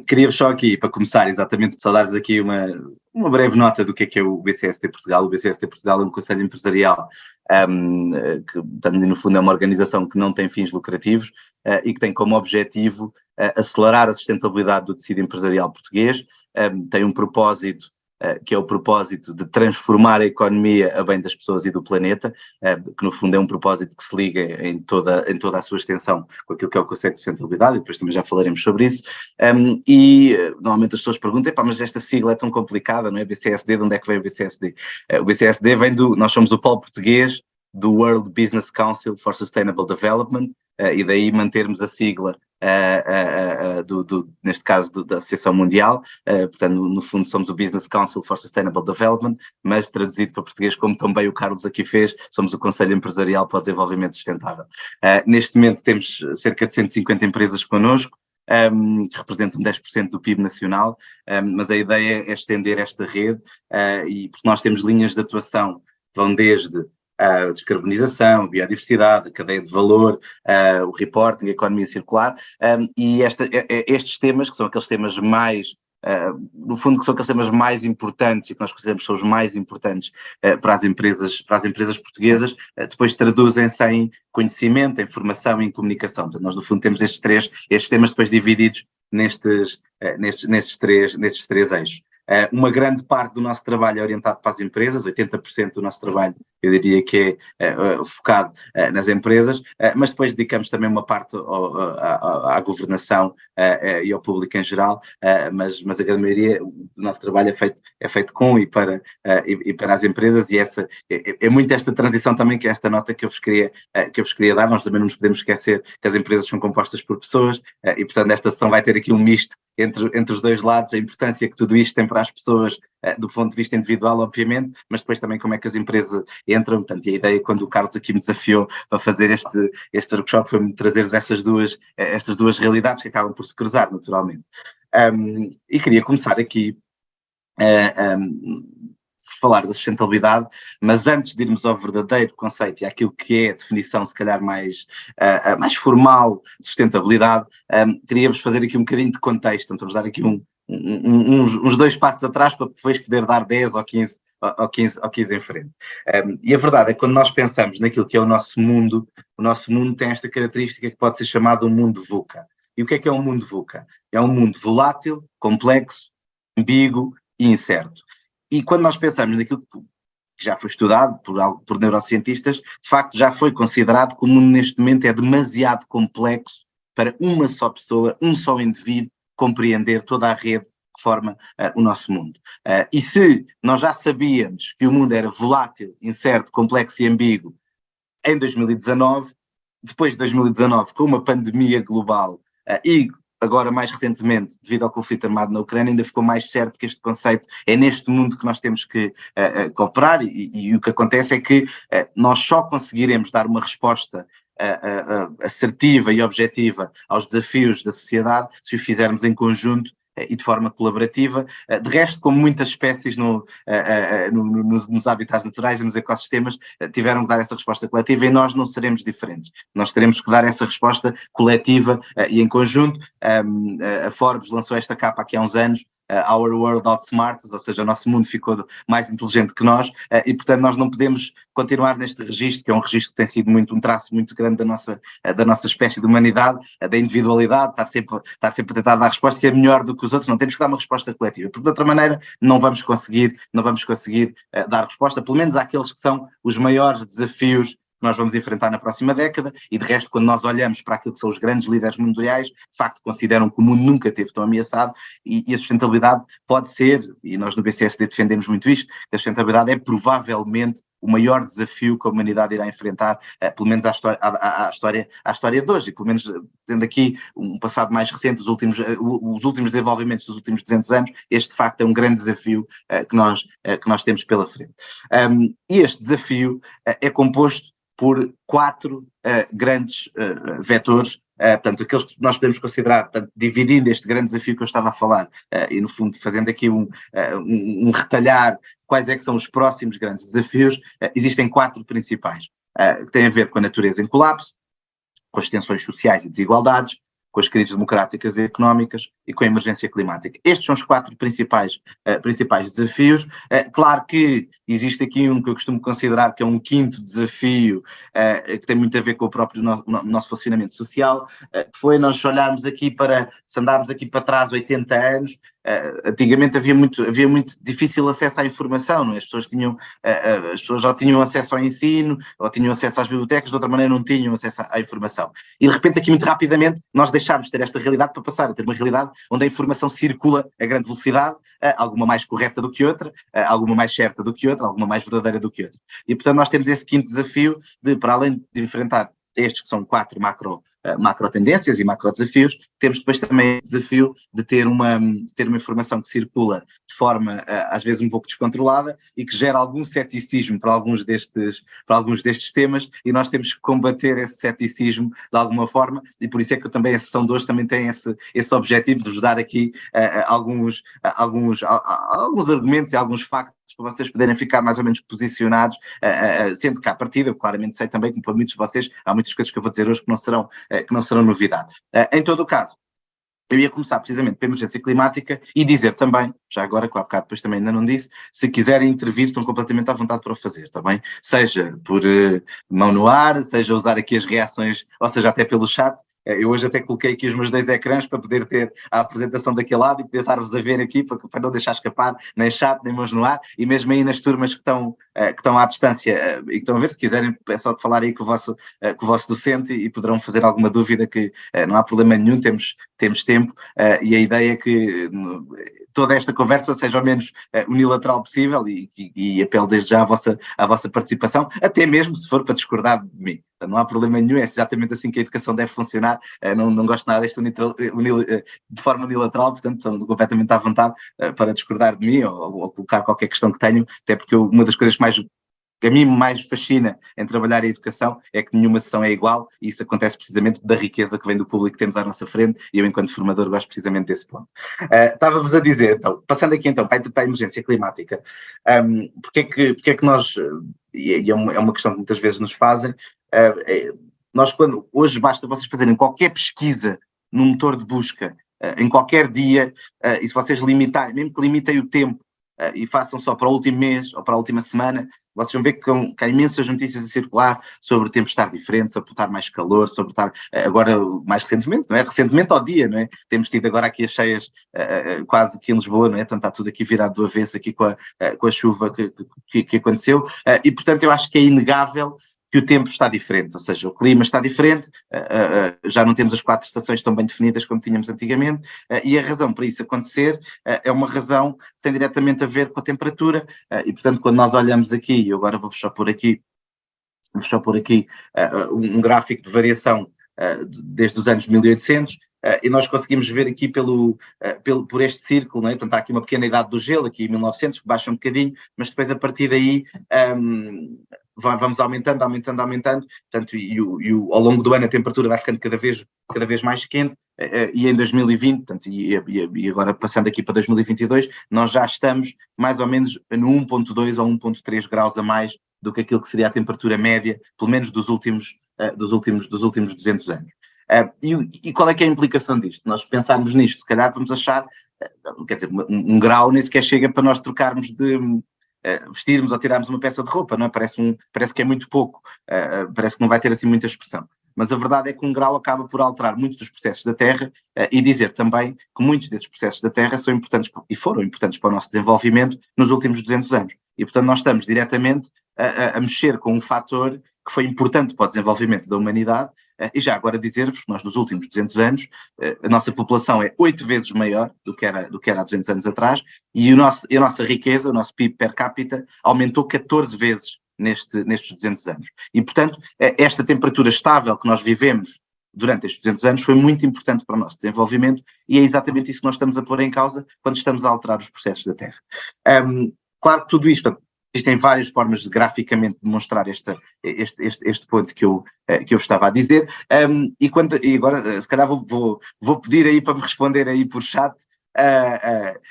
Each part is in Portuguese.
Queria-vos só aqui, para começar, exatamente, só dar-vos aqui uma breve nota do que é o BCSD Portugal. O BCSD Portugal é um conselho empresarial que, também, no fundo, é uma organização que não tem fins lucrativos e que tem como objetivo acelerar a sustentabilidade do tecido empresarial português. Tem um propósito que é o propósito de transformar a economia a bem das pessoas e do planeta, que no fundo é um propósito que se liga em toda a sua extensão com aquilo que é o conceito de sustentabilidade, e depois também já falaremos sobre isso. Normalmente as pessoas perguntam, mas esta sigla é tão complicada, não é? BCSD, de onde é que vem o BCSD? O BCSD vem nós somos o polo português do World Business Council for Sustainable Development, e daí mantermos a sigla neste caso da Associação Mundial. Portanto, no fundo somos o Business Council for Sustainable Development, mas traduzido para português, como também o Carlos aqui fez, somos o Conselho Empresarial para o Desenvolvimento Sustentável. Neste momento temos cerca de 150 empresas connosco, que representam 10% do PIB nacional, mas a ideia é estender esta rede, e porque nós temos linhas de atuação que vão desde a descarbonização, a biodiversidade, a cadeia de valor, o reporting, a economia circular, e estes temas, que são aqueles temas mais, no fundo, que são aqueles temas mais importantes e que nós consideramos que são os mais importantes para as empresas portuguesas, depois traduzem-se em conhecimento, em formação e em comunicação. Portanto, nós, no fundo, temos estes temas depois divididos nestes três eixos. Uma grande parte do nosso trabalho é orientado para as empresas, 80% do nosso trabalho eu diria que é focado nas empresas, mas depois dedicamos também uma parte à governação e ao público em geral, mas a grande maioria do nosso trabalho é feito com e para as empresas, e é muito esta transição também, que é esta nota que eu vos queria dar. Nós também não nos podemos esquecer que as empresas são compostas por pessoas, e portanto esta sessão vai ter aqui um misto entre os dois lados, a importância que tudo isto tem para as pessoas do ponto de vista individual, obviamente, mas depois também como é que as empresas entram. Portanto, e a ideia, quando o Carlos aqui me desafiou para fazer este workshop, foi-me trazer estas duas realidades que acabam por se cruzar naturalmente. E queria começar aqui falar da sustentabilidade, mas antes de irmos ao verdadeiro conceito e àquilo que é a definição, se calhar mais formal de sustentabilidade, queria-vos fazer aqui um bocadinho de contexto. Então, vamos dar aqui uns 2 passos atrás para depois poder dar 10 ou 15 em frente. E a verdade é que quando nós pensamos naquilo que é o nosso mundo tem esta característica que pode ser chamado um mundo VUCA. E o que é um mundo VUCA? É um mundo volátil, complexo, ambíguo e incerto. E quando nós pensamos naquilo que já foi estudado por neurocientistas, de facto já foi considerado que o mundo neste momento é demasiado complexo para uma só pessoa, um só indivíduo, compreender toda a rede que forma o nosso mundo. E se nós já sabíamos que o mundo era volátil, incerto, complexo e ambíguo em 2019, depois de 2019, com uma pandemia global e agora mais recentemente, devido ao conflito armado na Ucrânia, ainda ficou mais certo que este conceito é neste mundo que nós temos que cooperar, e o que acontece é que nós só conseguiremos dar uma resposta assertiva e objetiva aos desafios da sociedade se o fizermos em conjunto e de forma colaborativa. De resto, como muitas espécies nos habitats naturais e nos ecossistemas tiveram que dar essa resposta coletiva, e nós não seremos diferentes. Nós teremos que dar essa resposta coletiva e em conjunto. A Forbes lançou esta capa aqui há uns anos, Our World Outsmarts, ou seja, o nosso mundo ficou mais inteligente que nós, e portanto nós não podemos continuar neste registro, que é um registro que tem sido um traço muito grande da nossa espécie de humanidade, da individualidade, estar sempre a tentar dar resposta, ser melhor do que os outros. Não temos que dar uma resposta coletiva, porque de outra maneira não vamos conseguir dar resposta, pelo menos àqueles que são os maiores desafios que nós vamos enfrentar na próxima década. E de resto, quando nós olhamos para aquilo que são os grandes líderes mundiais, de facto consideram que o mundo nunca esteve tão ameaçado, e a sustentabilidade pode ser, e nós no BCSD defendemos muito isto, que a sustentabilidade é provavelmente o maior desafio que a humanidade irá enfrentar, pelo menos à história de hoje, e pelo menos tendo aqui um passado mais recente, os últimos desenvolvimentos dos últimos 200 anos, este de facto é um grande desafio que nós temos pela frente. E este desafio é composto por 4 grandes vetores, portanto, aqueles que nós podemos considerar, portanto, dividindo este grande desafio que eu estava a falar, e no fundo fazendo aqui um retalhar quais é que são os próximos grandes desafios. Existem 4 principais, que têm a ver com a natureza em colapso, com as tensões sociais e desigualdades, com as crises democráticas e económicas e com a emergência climática. Estes são os 4 principais desafios. Claro que existe aqui um que eu costumo considerar que é um 5º desafio, que tem muito a ver com o próprio nosso funcionamento social, que foi nós olharmos aqui se andarmos aqui para trás 80 anos, antigamente havia muito difícil acesso à informação, não é? As pessoas já tinham acesso ao ensino, ou tinham acesso às bibliotecas, de outra maneira não tinham acesso à informação. E de repente aqui muito rapidamente nós deixámos de ter esta realidade para passar a ter uma realidade onde a informação circula a grande velocidade, alguma mais correta do que outra, alguma mais certa do que outra, alguma mais verdadeira do que outra. E portanto nós temos esse 5º desafio de, para além de enfrentar estes que são 4 macro tendências e macro desafios, temos depois também o desafio de ter uma informação que circula de forma às vezes um pouco descontrolada e que gera algum ceticismo para alguns destes temas, e nós temos que combater esse ceticismo de alguma forma, e por isso é que também a sessão de hoje também tem esse objetivo de vos dar aqui alguns argumentos e alguns factos para vocês poderem ficar mais ou menos posicionados, sendo que à partida, eu claramente sei também que para muitos de vocês há muitas coisas que eu vou dizer hoje que não serão novidade. Em todo o caso, eu ia começar precisamente pela emergência climática e dizer também, já agora, que há bocado depois também ainda não disse, se quiserem intervir estão completamente à vontade para o fazer, está bem? Seja por mão no ar, seja usar aqui as reações, ou seja, até pelo chat. Eu hoje até coloquei aqui os meus 2 ecrãs para poder ter a apresentação daquele lado e poder estar-vos a ver aqui para não deixar escapar nem chat, nem mãos no ar, e mesmo aí nas turmas que estão à distância e que estão a ver, se quiserem é só de falar aí com o vosso docente e poderão fazer alguma dúvida, que não há problema nenhum, temos tempo, e a ideia é que toda esta conversa seja o menos unilateral possível e apelo desde já à vossa participação, até mesmo se for para discordar de mim. Não há problema nenhum, é exatamente assim que a educação deve funcionar. Não gosto nada desta de forma unilateral, portanto estou completamente à vontade para discordar de mim ou colocar qualquer questão que tenham, até porque uma das coisas que a mim mais fascina em trabalhar em educação é que nenhuma sessão é igual, e isso acontece precisamente da riqueza que vem do público que temos à nossa frente, e eu, enquanto formador, gosto precisamente desse ponto. Estava-vos a dizer, então, passando aqui então para a emergência climática, porque é que nós, e é uma questão que muitas vezes nos fazem, nós hoje basta vocês fazerem qualquer pesquisa no motor de busca, em qualquer dia, e se vocês limitarem, mesmo que limitem o tempo, e façam só para o último mês ou para a última semana, vocês vão ver que há imensas notícias a circular sobre o tempo estar diferente, sobre estar mais calor, sobre estar agora mais recentemente, não é? Recentemente ao dia, não é? Temos tido agora aqui as cheias quase aqui em Lisboa, não é? Portanto, está tudo aqui virado do avesso aqui com a chuva que aconteceu, e portanto eu acho que é inegável que o tempo está diferente, ou seja, o clima está diferente, já não temos as 4 estações tão bem definidas como tínhamos antigamente, e a razão para isso acontecer é uma razão que tem diretamente a ver com a temperatura, e portanto quando nós olhamos aqui, e agora vou só pôr aqui um gráfico de variação desde os anos 1800, e nós conseguimos ver aqui por este círculo, não é? Portanto, há aqui uma pequena idade do gelo, aqui em 1900, que baixa um bocadinho, mas depois a partir daí vamos aumentando, portanto, ao longo do ano a temperatura vai ficando cada vez mais quente, e em 2020, portanto, e agora passando aqui para 2022, nós já estamos mais ou menos no 1.2 ou 1.3 graus a mais do que aquilo que seria a temperatura média, pelo menos dos últimos 200 anos. E qual é que é a implicação disto? Nós pensarmos nisto, se calhar vamos achar, quer dizer, um grau nem sequer chega para nós trocarmos de vestirmos ou tirarmos uma peça de roupa, não é? Parece que é muito pouco, parece que não vai ter assim muita expressão. Mas a verdade é que um grau acaba por alterar muitos dos processos da Terra, e dizer também que muitos desses processos da Terra são importantes e foram importantes para o nosso desenvolvimento nos últimos 200 anos. E, portanto, nós estamos diretamente a mexer com um fator que foi importante para o desenvolvimento da humanidade, e já agora dizer-vos que nós nos últimos 200 anos, a nossa população é 8 vezes maior do que era há 200 anos atrás, e a nossa riqueza, o nosso PIB per capita, aumentou 14 vezes nestes 200 anos. E, portanto, esta temperatura estável que nós vivemos durante estes 200 anos foi muito importante para o nosso desenvolvimento, e é exatamente isso que nós estamos a pôr em causa quando estamos a alterar os processos da Terra. Claro que tudo isto, existem várias formas de graficamente demonstrar este ponto que eu estava a dizer, e agora se calhar vou pedir aí para me responder aí por chat,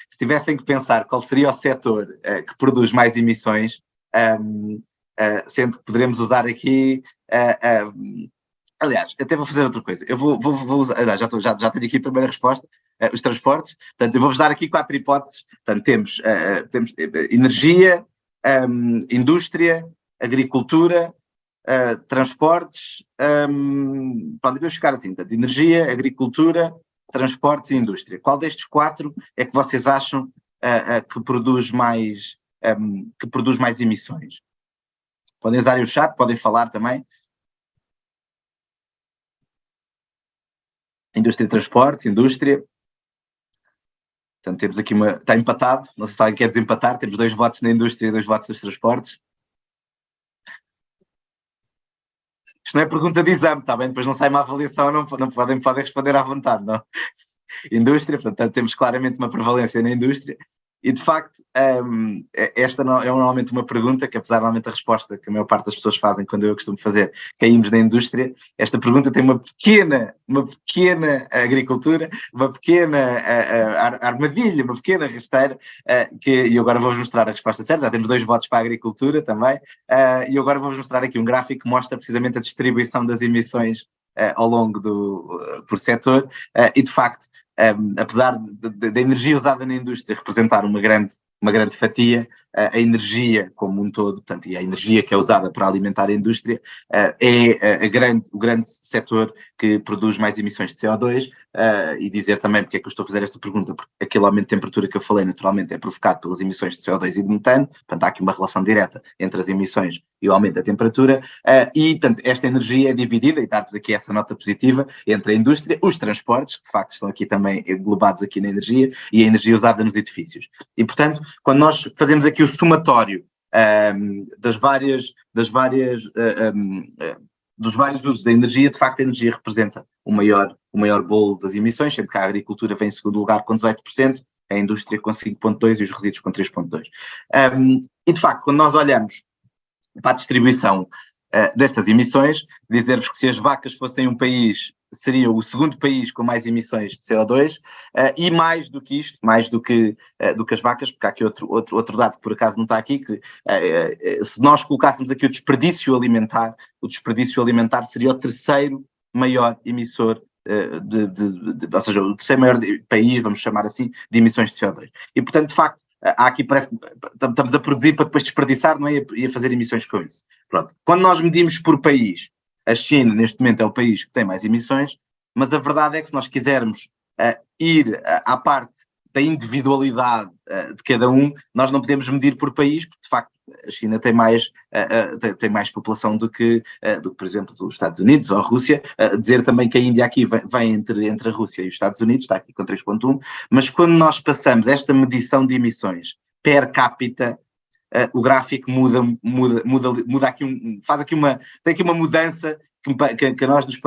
se tivessem que pensar qual seria o setor que produz mais emissões, sendo que poderemos usar aqui Aliás, eu até vou fazer outra coisa. Eu vou usar. Aliás, já tenho aqui a primeira resposta. Os transportes. Portanto, eu vou-vos dar aqui 4 hipóteses. Portanto, temos energia, indústria, agricultura, transportes. Pronto, vamos ficar assim. Portanto, energia, agricultura, transportes e indústria. Qual destes 4 é que vocês acham que produz mais emissões? Podem usar o chat, podem falar também. Indústria de transportes, indústria. Portanto, temos aqui está empatado, não sei se alguém quer desempatar, temos 2 votos na indústria e 2 votos nos transportes. Isto não é pergunta de exame, está bem? Depois não sai uma avaliação, não podem responder à vontade, não. Indústria, portanto, temos claramente uma prevalência na indústria. E, de facto, esta é normalmente uma pergunta que, apesar normalmente da resposta que a maior parte das pessoas fazem quando eu costumo fazer, caímos na indústria, esta pergunta tem uma pequena agricultura, uma pequena armadilha, uma pequena rasteira, e agora vou-vos mostrar a resposta certa. Já temos 2 votos para a agricultura também, e agora vou-vos mostrar aqui um gráfico que mostra precisamente a distribuição das emissões ao longo por setor, e de facto, apesar da energia usada na indústria representar uma grande fatia, a energia como um todo, portanto, e a energia que é usada para alimentar a indústria, é o grande setor que produz mais emissões de CO2, e dizer também porque é que eu estou a fazer esta pergunta, porque aquele aumento de temperatura que eu falei naturalmente é provocado pelas emissões de CO2 e de metano, portanto há aqui uma relação direta entre as emissões e o aumento da temperatura, e portanto esta energia é dividida, e dar-vos aqui essa nota positiva, entre a indústria, os transportes, que de facto estão aqui também englobados aqui na energia, e a energia usada nos edifícios. E portanto, quando nós fazemos aqui o somatório dos vários usos da energia, de facto a energia representa o maior bolo das emissões, sendo que a agricultura vem em segundo lugar com 18%, a indústria com 5,2% e os resíduos com 3,2%. E de facto, quando nós olhamos para a distribuição destas emissões, dizer-vos que se as vacas fossem um país, seria o segundo país com mais emissões de CO2, e mais do que isto, mais do que as vacas, porque há aqui outro dado que por acaso não está aqui, que se nós colocássemos aqui o desperdício alimentar seria o terceiro maior emissor, ou seja, o terceiro maior país, vamos chamar assim, de emissões de CO2. E portanto, de facto, há aqui parece que estamos a produzir para depois desperdiçar, não é? E a fazer emissões com isso. Pronto. Quando nós medimos por país, a China neste momento é o país que tem mais emissões, mas a verdade é que se nós quisermos ir à parte da individualidade de cada um, nós não podemos medir por país, porque de facto a China tem mais população do que, por exemplo, os Estados Unidos ou a Rússia. Dizer também que a Índia aqui vem entre a Rússia e os Estados Unidos, está aqui com 3,1, mas quando nós passamos esta medição de emissões per capita, o gráfico muda aqui, tem aqui uma mudança que a nós nos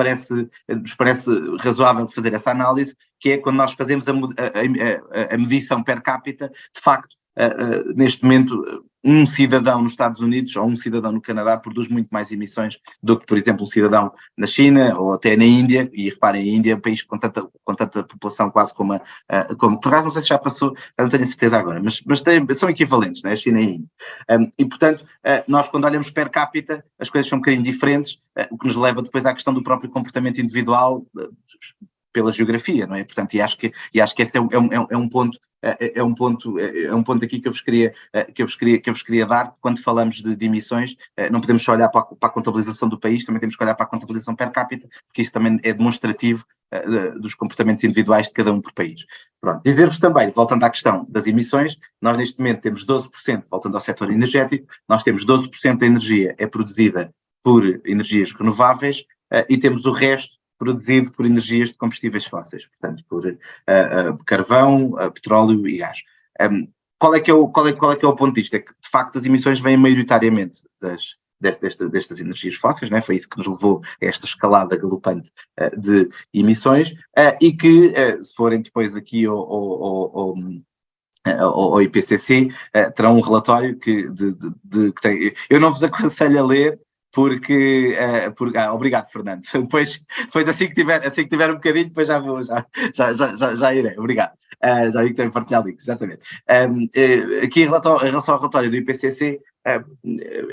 parece razoável de fazer essa análise, que é quando nós fazemos a medição per capita, de facto, neste momento, um cidadão nos Estados Unidos ou um cidadão no Canadá produz muito mais emissões do que, por exemplo, um cidadão na China ou até na Índia. E reparem, a Índia é um país com tanta população quase como por acaso não sei se já passou, não tenho a certeza agora, mas são equivalentes, né? A China e a Índia. E portanto, nós quando olhamos per capita, as coisas são um bocadinho diferentes, o que nos leva depois à questão do próprio comportamento individual, pela geografia, não é? Portanto, e acho que esse é um ponto aqui que eu vos queria dar quando falamos de emissões. Não podemos só olhar para a contabilização do país, também temos que olhar para a contabilização per capita, porque isso também é demonstrativo dos comportamentos individuais de cada um por país. Pronto, dizer-vos também, voltando à questão das emissões, nós neste momento temos 12%, voltando ao setor energético, nós temos 12% da energia é produzida por energias renováveis, e temos o resto produzido por energias de combustíveis fósseis, portanto, por carvão, petróleo e gás. Qual é que é o ponto disto? É que, de facto, as emissões vêm maioritariamente destas energias fósseis, né? Foi isso que nos levou a esta escalada galopante de emissões, e que, se forem depois aqui ao IPCC, terão um relatório que tem. Eu não vos aconselho a ler, porque obrigado, Fernando. Depois assim que tiver um bocadinho, depois já irei. Obrigado. Já vi que tenho partilhado isso, exatamente. Aqui em relação ao relatório do IPCC,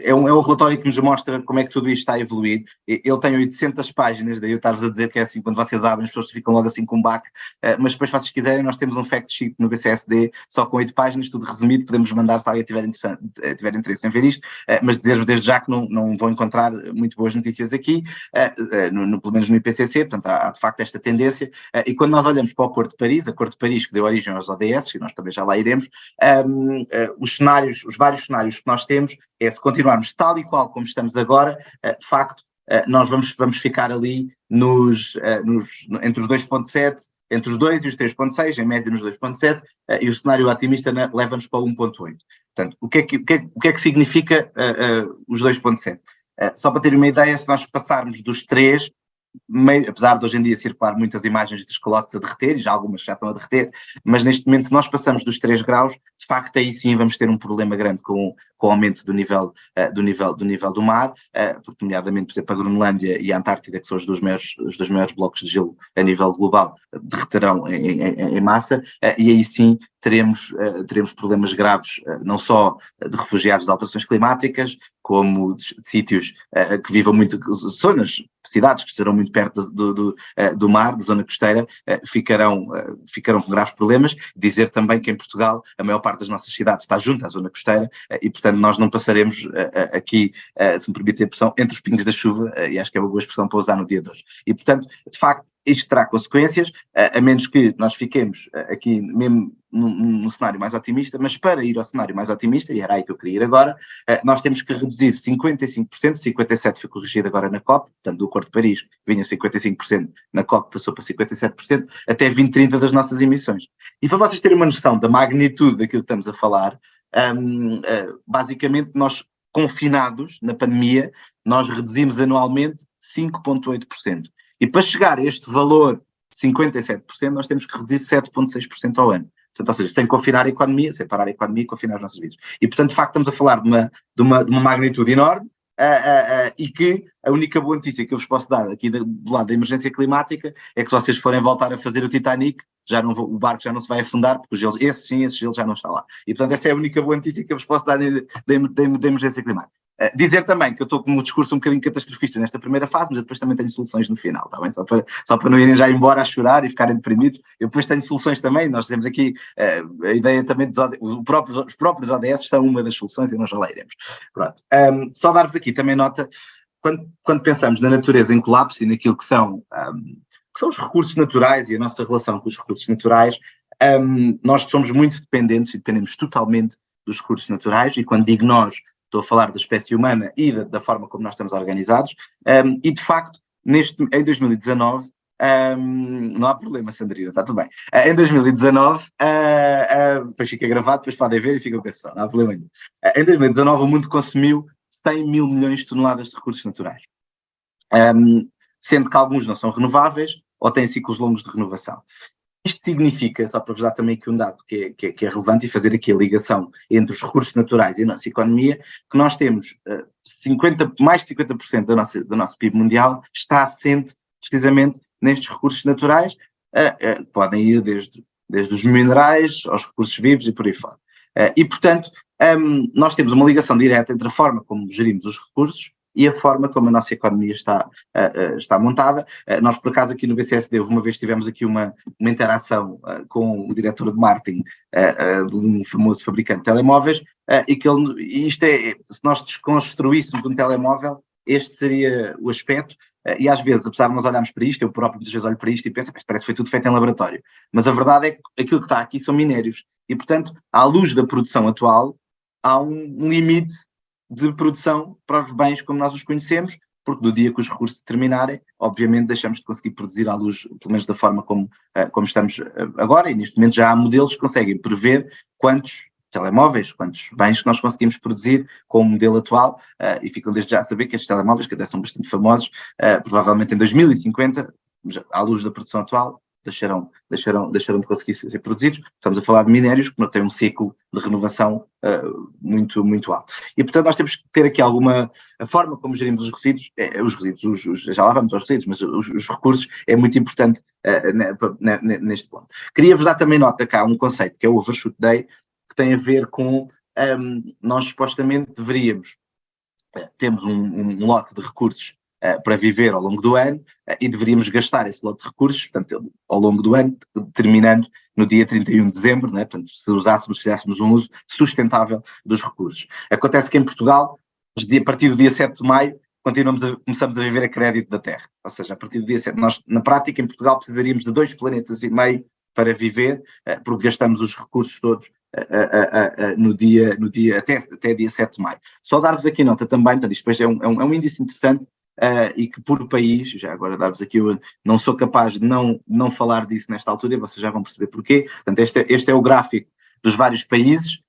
é um relatório que nos mostra como é que tudo isto está a evoluir. Ele tem 800 páginas, daí eu estar-vos a dizer que é assim, quando vocês abrem, as pessoas ficam logo assim com um baque, mas depois, se vocês quiserem, nós temos um fact sheet no BCSD, só com 8 páginas, tudo resumido, podemos mandar se alguém tiver interesse em ver isto, mas dizer-vos desde já que não vão encontrar muito boas notícias aqui, pelo menos no IPCC, portanto há de facto esta tendência, e quando nós olhamos para o Acordo de Paris que deu origem aos ODS, e nós também já lá iremos, os vários cenários que nós temos, se continuarmos tal e qual como estamos agora, de facto, nós vamos ficar ali entre os 2,7, entre os 2 e os 3,6, em média nos 2,7, e o cenário otimista leva-nos para 1,8. Portanto, o que é que significa os 2,7? Só para ter uma ideia, se nós passarmos dos 3, apesar de hoje em dia circular muitas imagens dos calotes a derreter, e já algumas já estão a derreter, mas neste momento, se nós passamos dos 3 graus, de facto aí sim vamos ter um problema grande com o aumento do nível do mar, porque nomeadamente, por exemplo, a Groenlândia e a Antártida, que são os dois maiores blocos de gelo a nível global, derreterão em massa, e aí sim teremos problemas graves, não só de refugiados de alterações climáticas, como de sítios que vivam muito, zonas, cidades que estarão muito perto do mar, da zona costeira, ficarão com graves problemas. Dizer também que em Portugal a maior parte das nossas cidades está junto à zona costeira e, portanto, nós não passaremos aqui, se me permite a expressão, entre os pingos da chuva, e acho que é uma boa expressão para usar no dia de hoje. E, portanto, de facto, isto terá consequências, a menos que nós fiquemos aqui mesmo num cenário mais otimista, mas para ir ao cenário mais otimista, e era aí que eu queria ir agora, nós temos que reduzir 55%, 57% foi corrigido agora na COP, portanto do Acordo de Paris vinha 55%, na COP passou para 57%, até 2030 das nossas emissões. E para vocês terem uma noção da magnitude daquilo que estamos a falar, basicamente nós confinados na pandemia, nós reduzimos anualmente 5,8%. E para chegar a este valor, 57%, nós temos que reduzir 7,6% ao ano. Portanto, ou seja, sem confinar a economia, sem parar a economia e confinar os nossos vidas. E, portanto, de facto, estamos a falar de uma magnitude enorme e que a única boa notícia que eu vos posso dar aqui do lado da emergência climática é que se vocês forem voltar a fazer o Titanic, o barco já não se vai afundar, porque esse gelo já não está lá. E, portanto, essa é a única boa notícia que eu vos posso dar da emergência climática. Dizer também que eu estou com um discurso um bocadinho catastrofista nesta primeira fase, mas eu depois também tenho soluções no final, está bem? Só para não irem já embora a chorar e ficarem deprimidos, eu depois tenho soluções também. Nós temos aqui a ideia também os próprios ODS são uma das soluções e nós já lá iremos. Pronto. Só dar-vos aqui também nota, quando pensamos na natureza em colapso e naquilo que são os recursos naturais e a nossa relação com os recursos naturais, nós somos muito dependentes e dependemos totalmente dos recursos naturais, e quando digo nós, estou a falar da espécie humana e da forma como nós estamos organizados, e de facto, em 2019, não há problema, Sandrina, está tudo bem. Em 2019, depois fica gravado, depois podem ver e fica com essa, não há problema nenhum. Em 2019, o mundo consumiu 100 mil milhões de toneladas de recursos naturais, sendo que alguns não são renováveis ou têm ciclos longos de renovação. Isto significa, só para vos dar também aqui um dado que é relevante e fazer aqui a ligação entre os recursos naturais e a nossa economia, que nós temos mais de 50% do nosso PIB mundial está assente precisamente nestes recursos naturais, podem ir desde os minerais aos recursos vivos e por aí fora. E, portanto, nós temos uma ligação direta entre a forma como gerimos os recursos e a forma como a nossa economia está montada. Nós, por acaso, aqui no BCSD, uma vez tivemos aqui uma interação com o diretor de marketing de um famoso fabricante de telemóveis, se nós desconstruíssemos um telemóvel, este seria o aspecto, e às vezes, apesar de nós olharmos para isto, eu próprio muitas vezes olho para isto e penso, parece que foi tudo feito em laboratório, mas a verdade é que aquilo que está aqui são minérios, e portanto, à luz da produção atual, há um limite de produção para os bens como nós os conhecemos, porque no dia que os recursos terminarem, obviamente deixamos de conseguir produzir à luz, pelo menos da forma como estamos agora, e neste momento já há modelos que conseguem prever quantos telemóveis, quantos bens que nós conseguimos produzir com o modelo atual, e ficam desde já a saber que estes telemóveis, que até são bastante famosos, provavelmente em 2050, à luz da produção atual, deixarão de conseguir ser produzidos. Estamos a falar de minérios que não têm um ciclo de renovação muito, muito alto. E, portanto, nós temos que ter aqui a forma como gerimos os resíduos, já lá vamos aos resíduos, mas os recursos é muito importante neste ponto. Queria-vos dar também nota cá um conceito que é o Overshoot Day, que tem a ver com nós supostamente deveríamos, temos um lote de recursos para viver ao longo do ano e deveríamos gastar esse lote de recursos, portanto, ao longo do ano, terminando no dia 31 de dezembro, não é? Portanto, se fizéssemos um uso sustentável dos recursos. Acontece que em Portugal, a partir do dia 7 de maio, começamos a viver a crédito da Terra. Ou seja, a partir do dia 7, nós, na prática, em Portugal, precisaríamos de 2,5 planetas para viver, porque gastamos os recursos todos no dia até dia 7 de maio. Só dar-vos aqui nota também, portanto, isto depois é um índice interessante, e que por país, já agora dar-vos aqui, eu não sou capaz de não falar disso nesta altura, e vocês já vão perceber porquê. Portanto, este é o gráfico dos vários países,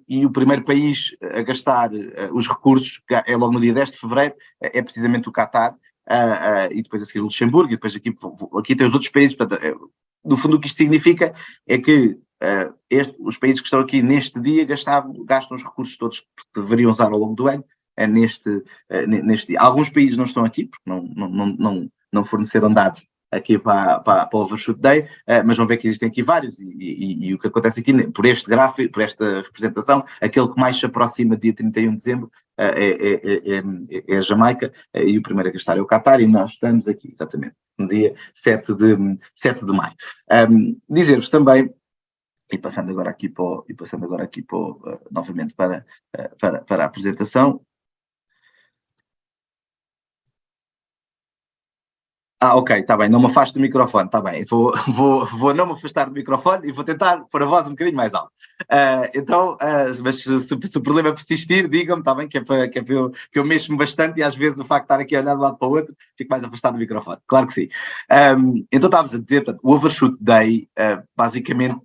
e o primeiro país a gastar os recursos, que é logo no dia 10 de fevereiro, é precisamente o Qatar, e depois a seguir o Luxemburgo, e depois aqui tem os outros países. Portanto, no fundo o que isto significa é que os países que estão aqui neste dia gastam os recursos todos que deveriam usar ao longo do ano, neste dia. Alguns países não estão aqui, porque não forneceram dados aqui para o Overshoot Day, mas vão ver que existem aqui vários, e o que acontece aqui, por este gráfico, por esta representação, aquele que mais se aproxima de dia 31 de dezembro é a Jamaica, e o primeiro a gastar é o Qatar, e nós estamos aqui, exatamente, no dia 7 de maio. Dizer-vos também, e passando agora aqui novamente para a apresentação. Ok, está bem, não me afasto do microfone, está bem, vou não me afastar do microfone e vou tentar pôr a voz um bocadinho mais alta. Mas se o problema persistir, digam-me, está bem, que é para que eu mexo-me bastante, e às vezes o facto de estar aqui a olhar de um lado para o outro, fico mais afastado do microfone, claro que sim. Então estava-vos a dizer, portanto, o Overshoot Day basicamente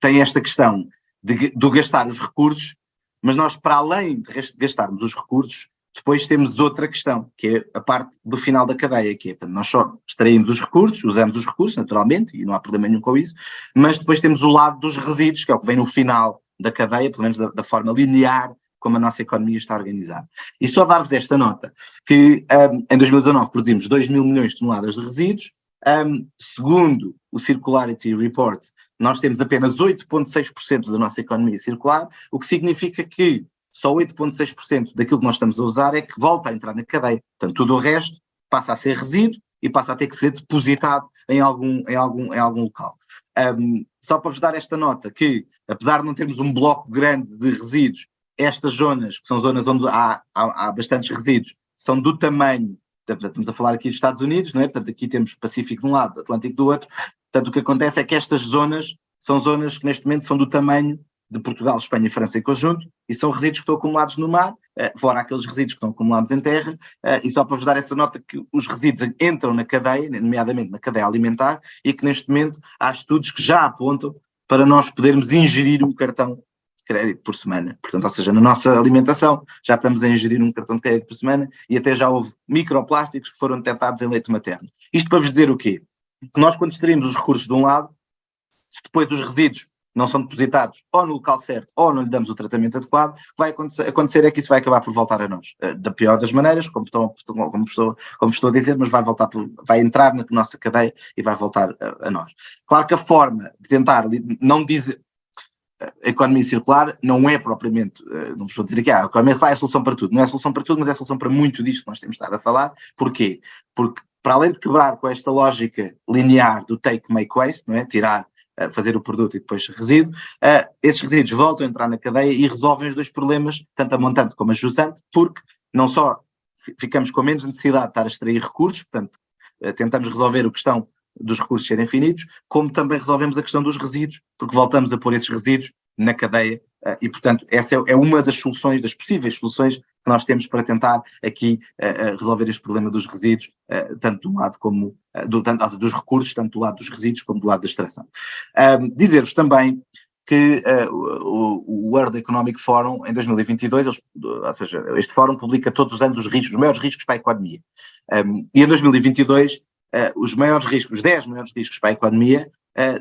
tem esta questão de gastar os recursos, mas nós, para além de gastarmos os recursos, depois temos outra questão, que é a parte do final da cadeia, que é, portanto, nós só extraímos os recursos, usamos os recursos, naturalmente, e não há problema nenhum com isso, mas depois temos o lado dos resíduos, que é o que vem no final da cadeia, pelo menos da forma linear como a nossa economia está organizada. E só dar-vos esta nota, que em 2019 produzimos 2 mil milhões de toneladas de resíduos, segundo o Circularity Report, nós temos apenas 8,6% da nossa economia circular, o que significa que só 8,6% daquilo que nós estamos a usar é que volta a entrar na cadeia. Portanto, tudo o resto passa a ser resíduo e passa a ter que ser depositado em algum local. Só para vos dar esta nota, que apesar de não termos um bloco grande de resíduos, estas zonas, que são zonas onde há bastantes resíduos, são do tamanho, estamos a falar aqui dos Estados Unidos, não é? Portanto, aqui temos Pacífico de um lado, Atlântico do outro. Portanto, o que acontece é que estas zonas são zonas que neste momento são do tamanho de Portugal, Espanha e França em conjunto, e são resíduos que estão acumulados no mar, fora aqueles resíduos que estão acumulados em terra, e só para vos dar essa nota que os resíduos entram na cadeia, nomeadamente na cadeia alimentar, e que neste momento há estudos que já apontam para nós podermos ingerir um cartão de crédito por semana. Portanto, ou seja, na nossa alimentação já estamos a ingerir um cartão de crédito por semana, e até já houve microplásticos que foram detectados em leite materno. Isto para vos dizer o quê? Que nós, quando extraímos os recursos de um lado, se depois os resíduos não são depositados ou no local certo ou não lhe damos o tratamento adequado, vai acontecer é que isso vai acabar por voltar a nós. Da pior das maneiras, como estou a dizer, mas vai entrar na nossa cadeia e vai voltar a nós. Claro que a forma de tentar não dizer a economia circular não é propriamente, não vos vou dizer aqui, a economia circular é a solução para tudo. Não é a solução para tudo, mas é a solução para muito disto que nós temos estado a falar. Porquê? Porque, para além de quebrar com esta lógica linear do take, make, waste, não é? Tirar, fazer o produto e depois resíduo, esses resíduos voltam a entrar na cadeia e resolvem os dois problemas, tanto a montante como a jusante, porque não só ficamos com menos necessidade de estar a extrair recursos, portanto, tentamos resolver a questão dos recursos serem finitos, como também resolvemos a questão dos resíduos, porque voltamos a pôr esses resíduos na cadeia, e portanto essa é uma das soluções, das possíveis soluções que nós temos para tentar aqui resolver este problema dos resíduos, tanto do lado como dos recursos, tanto do lado dos resíduos como do lado da extração. Dizer-vos também que o World Economic Forum, em 2022, ou seja, este fórum publica todos os anos os maiores riscos para a economia. E em 2022, os 10 maiores riscos para a economia,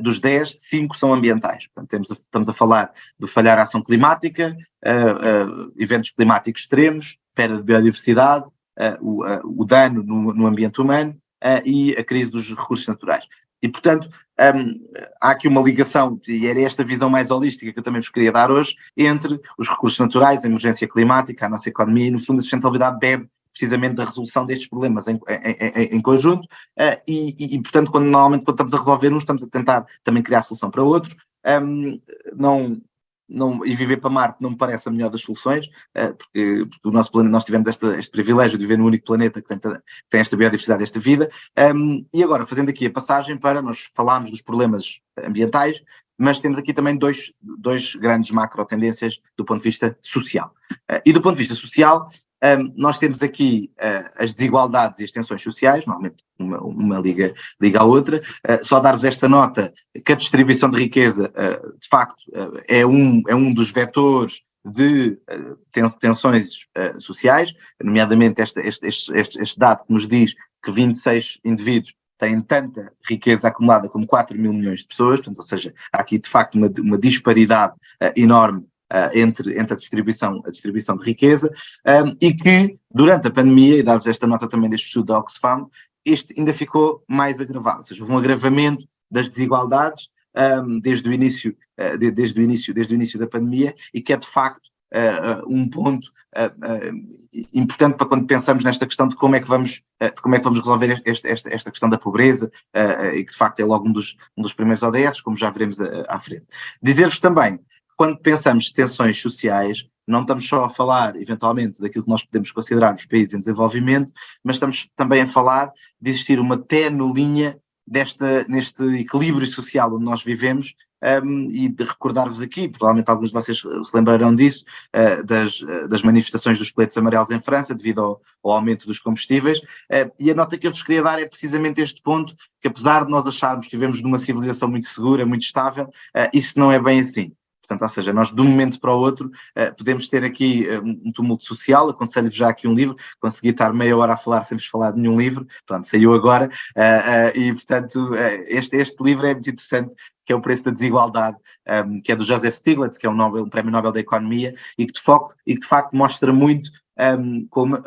dos 10, 5 são ambientais. Portanto, estamos a falar de falhar a ação climática, eventos climáticos extremos, perda de biodiversidade, o dano no ambiente humano, e a crise dos recursos naturais. E, portanto, há aqui uma ligação, e era esta visão mais holística que eu também vos queria dar hoje, entre os recursos naturais, a emergência climática, a nossa economia, e, no fundo, a sustentabilidade bebe precisamente da resolução destes problemas em conjunto, portanto, normalmente quando estamos a resolver uns, estamos a tentar também criar solução para outros. E viver para Marte não me parece a melhor das soluções, porque o nosso planeta, nós tivemos este privilégio de viver no único planeta que tem esta biodiversidade, esta vida. E agora, fazendo aqui a passagem para nós falarmos dos problemas ambientais, mas temos aqui também dois grandes macro tendências do ponto de vista social. E do ponto de vista social, nós temos aqui as desigualdades e as tensões sociais, normalmente uma liga à outra. Só dar-vos esta nota, que a distribuição de riqueza, de facto, é um dos vetores de tensões sociais, nomeadamente este dado que nos diz que 26 indivíduos têm tanta riqueza acumulada como 4 mil milhões de pessoas, portanto, ou seja, há aqui de facto uma disparidade enorme entre a distribuição de riqueza, e que durante a pandemia, e dar-vos esta nota também deste estudo da Oxfam, este ainda ficou mais agravado, ou seja, houve um agravamento das desigualdades desde o início da pandemia, e que é de facto um ponto importante para quando pensamos nesta questão de como é que vamos resolver esta questão da pobreza, e que de facto é logo um dos primeiros ODS, como já veremos à frente. Dizer-vos também, quando pensamos em tensões sociais, não estamos só a falar, eventualmente, daquilo que nós podemos considerar os países em desenvolvimento, mas estamos também a falar de existir uma ténue linha neste equilíbrio social onde nós vivemos, e de recordar-vos aqui, provavelmente alguns de vocês se lembrarão disso, das manifestações dos coletes amarelos em França, devido ao aumento dos combustíveis, e a nota que eu vos queria dar é precisamente este ponto, que apesar de nós acharmos que vivemos numa civilização muito segura, muito estável, isso não é bem assim. Portanto, ou seja, nós de um momento para o outro podemos ter aqui um tumulto social. Aconselho-vos já aqui um livro, consegui estar meia hora a falar sem vos falar de nenhum livro, portanto, saiu agora, e portanto este livro é muito interessante, que é O Preço da Desigualdade, que é do Joseph Stiglitz, que é um prémio Nobel da Economia, e que de facto mostra muito como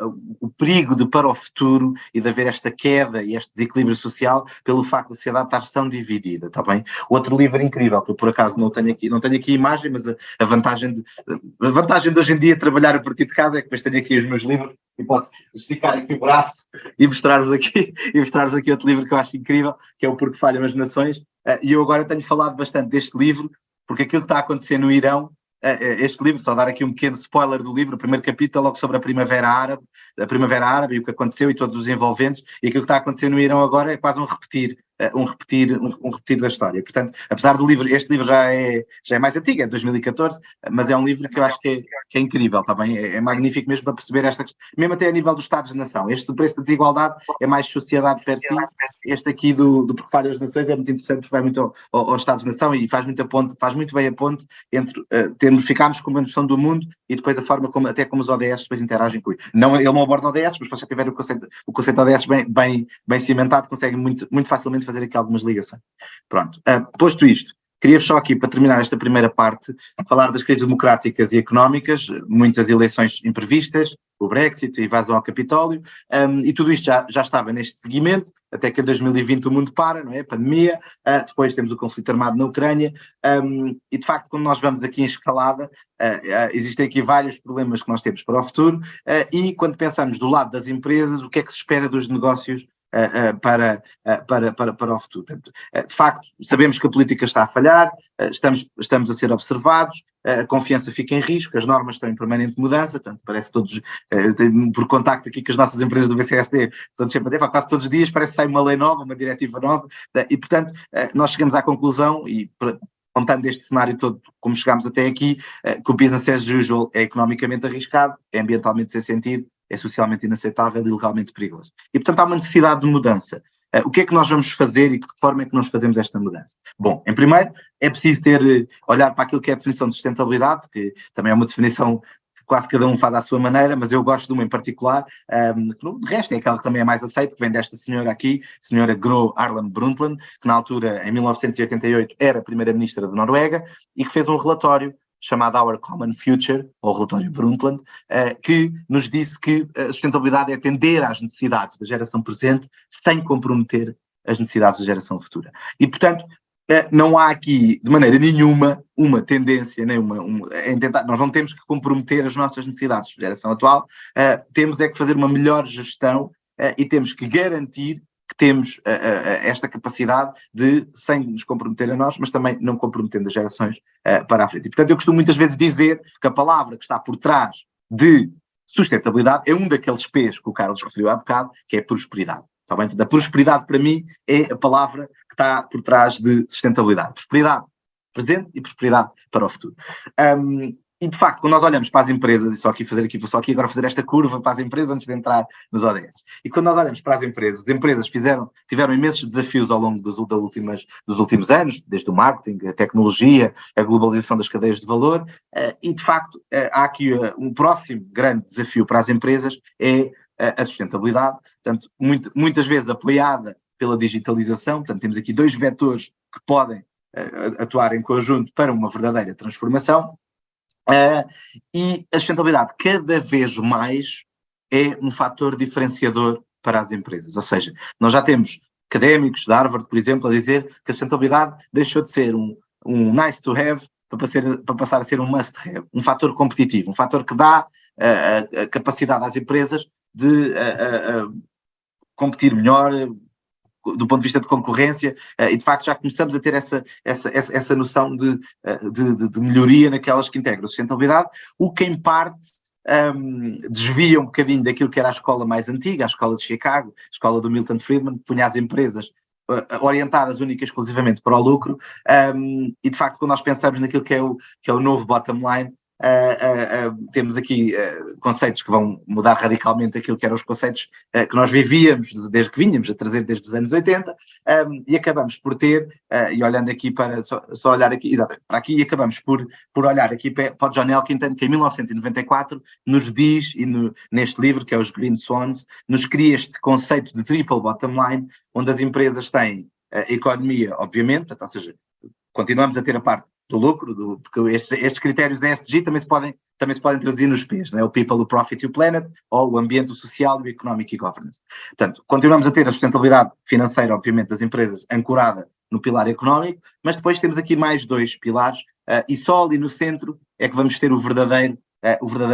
o perigo para o futuro e de haver esta queda e este desequilíbrio social pelo facto da sociedade estar tão dividida, está bem? Outro livro incrível, que eu por acaso não tenho aqui imagem, mas a vantagem de hoje em dia trabalhar a partir de casa é que depois tenho aqui os meus livros e posso esticar aqui o braço e mostrar-vos aqui outro livro que eu acho incrível, que é O Porquê Falham as Nações, e eu agora tenho falado bastante deste livro, porque aquilo que está a acontecer no Irão, este livro, só dar aqui um pequeno spoiler do livro, o primeiro capítulo é logo sobre a Primavera Árabe e o que aconteceu e todos os envolventes, e aquilo que está a acontecer no Irão agora é quase um repetir da história. Portanto, apesar do livro, este livro já é mais antigo, é de 2014, mas é um livro que eu acho que é incrível, está bem? É magnífico mesmo para perceber esta questão, mesmo até a nível dos Estados-nação. Este do Preço da Desigualdade é mais sociedade per si, este aqui do Porquê Falham as Nações é muito interessante, porque vai muito aos Estados-nação e faz muito bem a ponte entre ficarmos com uma noção do mundo e depois a forma como os ODS depois interagem com isso. Ele não aborda ODS, mas se você tiver o conceito ODS bem cimentado, consegue muito facilmente fazer aqui algumas ligações. Pronto, posto isto, queria-vos só aqui, para terminar esta primeira parte, falar das crises democráticas e económicas, muitas eleições imprevistas, o Brexit, a invasão ao Capitólio, e tudo isto já estava neste seguimento, até que em 2020 o mundo para, não é? A pandemia, depois temos o conflito armado na Ucrânia, e de facto, quando nós vamos aqui em escalada, existem aqui vários problemas que nós temos para o futuro, e quando pensamos do lado das empresas, o que é que se espera dos negócios para o futuro. De facto, sabemos que a política está a falhar, estamos a ser observados, a confiança fica em risco, as normas estão em permanente mudança, portanto, parece que todos, por contacto aqui com as nossas empresas do BCSD, portanto, sempre quase todos os dias parece que sai uma lei nova, uma diretiva nova, e portanto, nós chegamos à conclusão, e contando este cenário todo, como chegámos até aqui, que o business as usual é economicamente arriscado, é ambientalmente sem sentido, é socialmente inaceitável e legalmente perigoso. E, portanto, há uma necessidade de mudança. O que é que nós vamos fazer e de que forma é que nós fazemos esta mudança? Bom, em primeiro, é preciso olhar para aquilo que é a definição de sustentabilidade, que também é uma definição que quase cada um faz à sua maneira, mas eu gosto de uma em particular, que de resto é aquela que também é mais aceita, que vem desta senhora aqui, senhora Gro Harlem Brundtland, que na altura, em 1988, era primeira-ministra da Noruega e que fez um relatório chamado Our Common Future, ou relatório Brundtland, que nos disse que a sustentabilidade é atender às necessidades da geração presente sem comprometer as necessidades da geração futura. E, portanto, não há aqui, de maneira nenhuma, uma tendência, nem em tentar, nós não temos que comprometer as nossas necessidades de geração atual, temos é que fazer uma melhor gestão e temos que garantir que temos esta capacidade de, sem nos comprometer a nós, mas também não comprometendo as gerações para a frente. E, portanto, eu costumo muitas vezes dizer que a palavra que está por trás de sustentabilidade é um daqueles P's que o Carlos referiu há bocado, que é prosperidade. Está bem? A prosperidade, para mim, é a palavra que está por trás de sustentabilidade. Prosperidade presente e prosperidade para o futuro. E, de facto, quando nós olhamos para as empresas, e vou só aqui agora fazer esta curva para as empresas antes de entrar nos ODS. E quando nós olhamos para as empresas tiveram imensos desafios ao longo dos últimos anos, desde o marketing, a tecnologia, a globalização das cadeias de valor, e, de facto, há aqui um próximo grande desafio para as empresas, é a sustentabilidade, portanto, muitas vezes apoiada pela digitalização, portanto, temos aqui dois vetores que podem atuar em conjunto para uma verdadeira transformação, e a sustentabilidade cada vez mais é um fator diferenciador para as empresas, ou seja, nós já temos académicos de Harvard, por exemplo, a dizer que a sustentabilidade deixou de ser um nice to have para passar a ser um must have, um fator competitivo, um fator que dá a capacidade às empresas de competir melhor do ponto de vista de concorrência, e de facto já começamos a ter essa noção de melhoria naquelas que integram a sustentabilidade, o que em parte desvia um bocadinho daquilo que era a escola mais antiga, a escola de Chicago, a escola do Milton Friedman, que punha as empresas orientadas única e exclusivamente para o lucro, e de facto quando nós pensamos naquilo que é o novo bottom line, temos aqui conceitos que vão mudar radicalmente aquilo que eram os conceitos que nós vivíamos desde que vinhamos a trazer desde os anos 80, e acabamos por ter, e olhando aqui para, só olhar aqui, exatamente, para aqui, e acabamos por olhar aqui para o John Elkington, que em 1994 nos diz, neste livro, que é os Green Swans, nos cria este conceito de triple bottom line, onde as empresas têm a economia, obviamente, portanto, ou seja, continuamos a ter a parte do lucro, porque estes critérios ESG também se podem traduzir nos P's, não é? O People, o Profit e o Planet, ou o ambiente, o social, o economic e governance. Portanto, continuamos a ter a sustentabilidade financeira, obviamente, das empresas ancorada no pilar económico, mas depois temos aqui mais dois pilares, e só ali no centro é que vamos ter o verdadeiro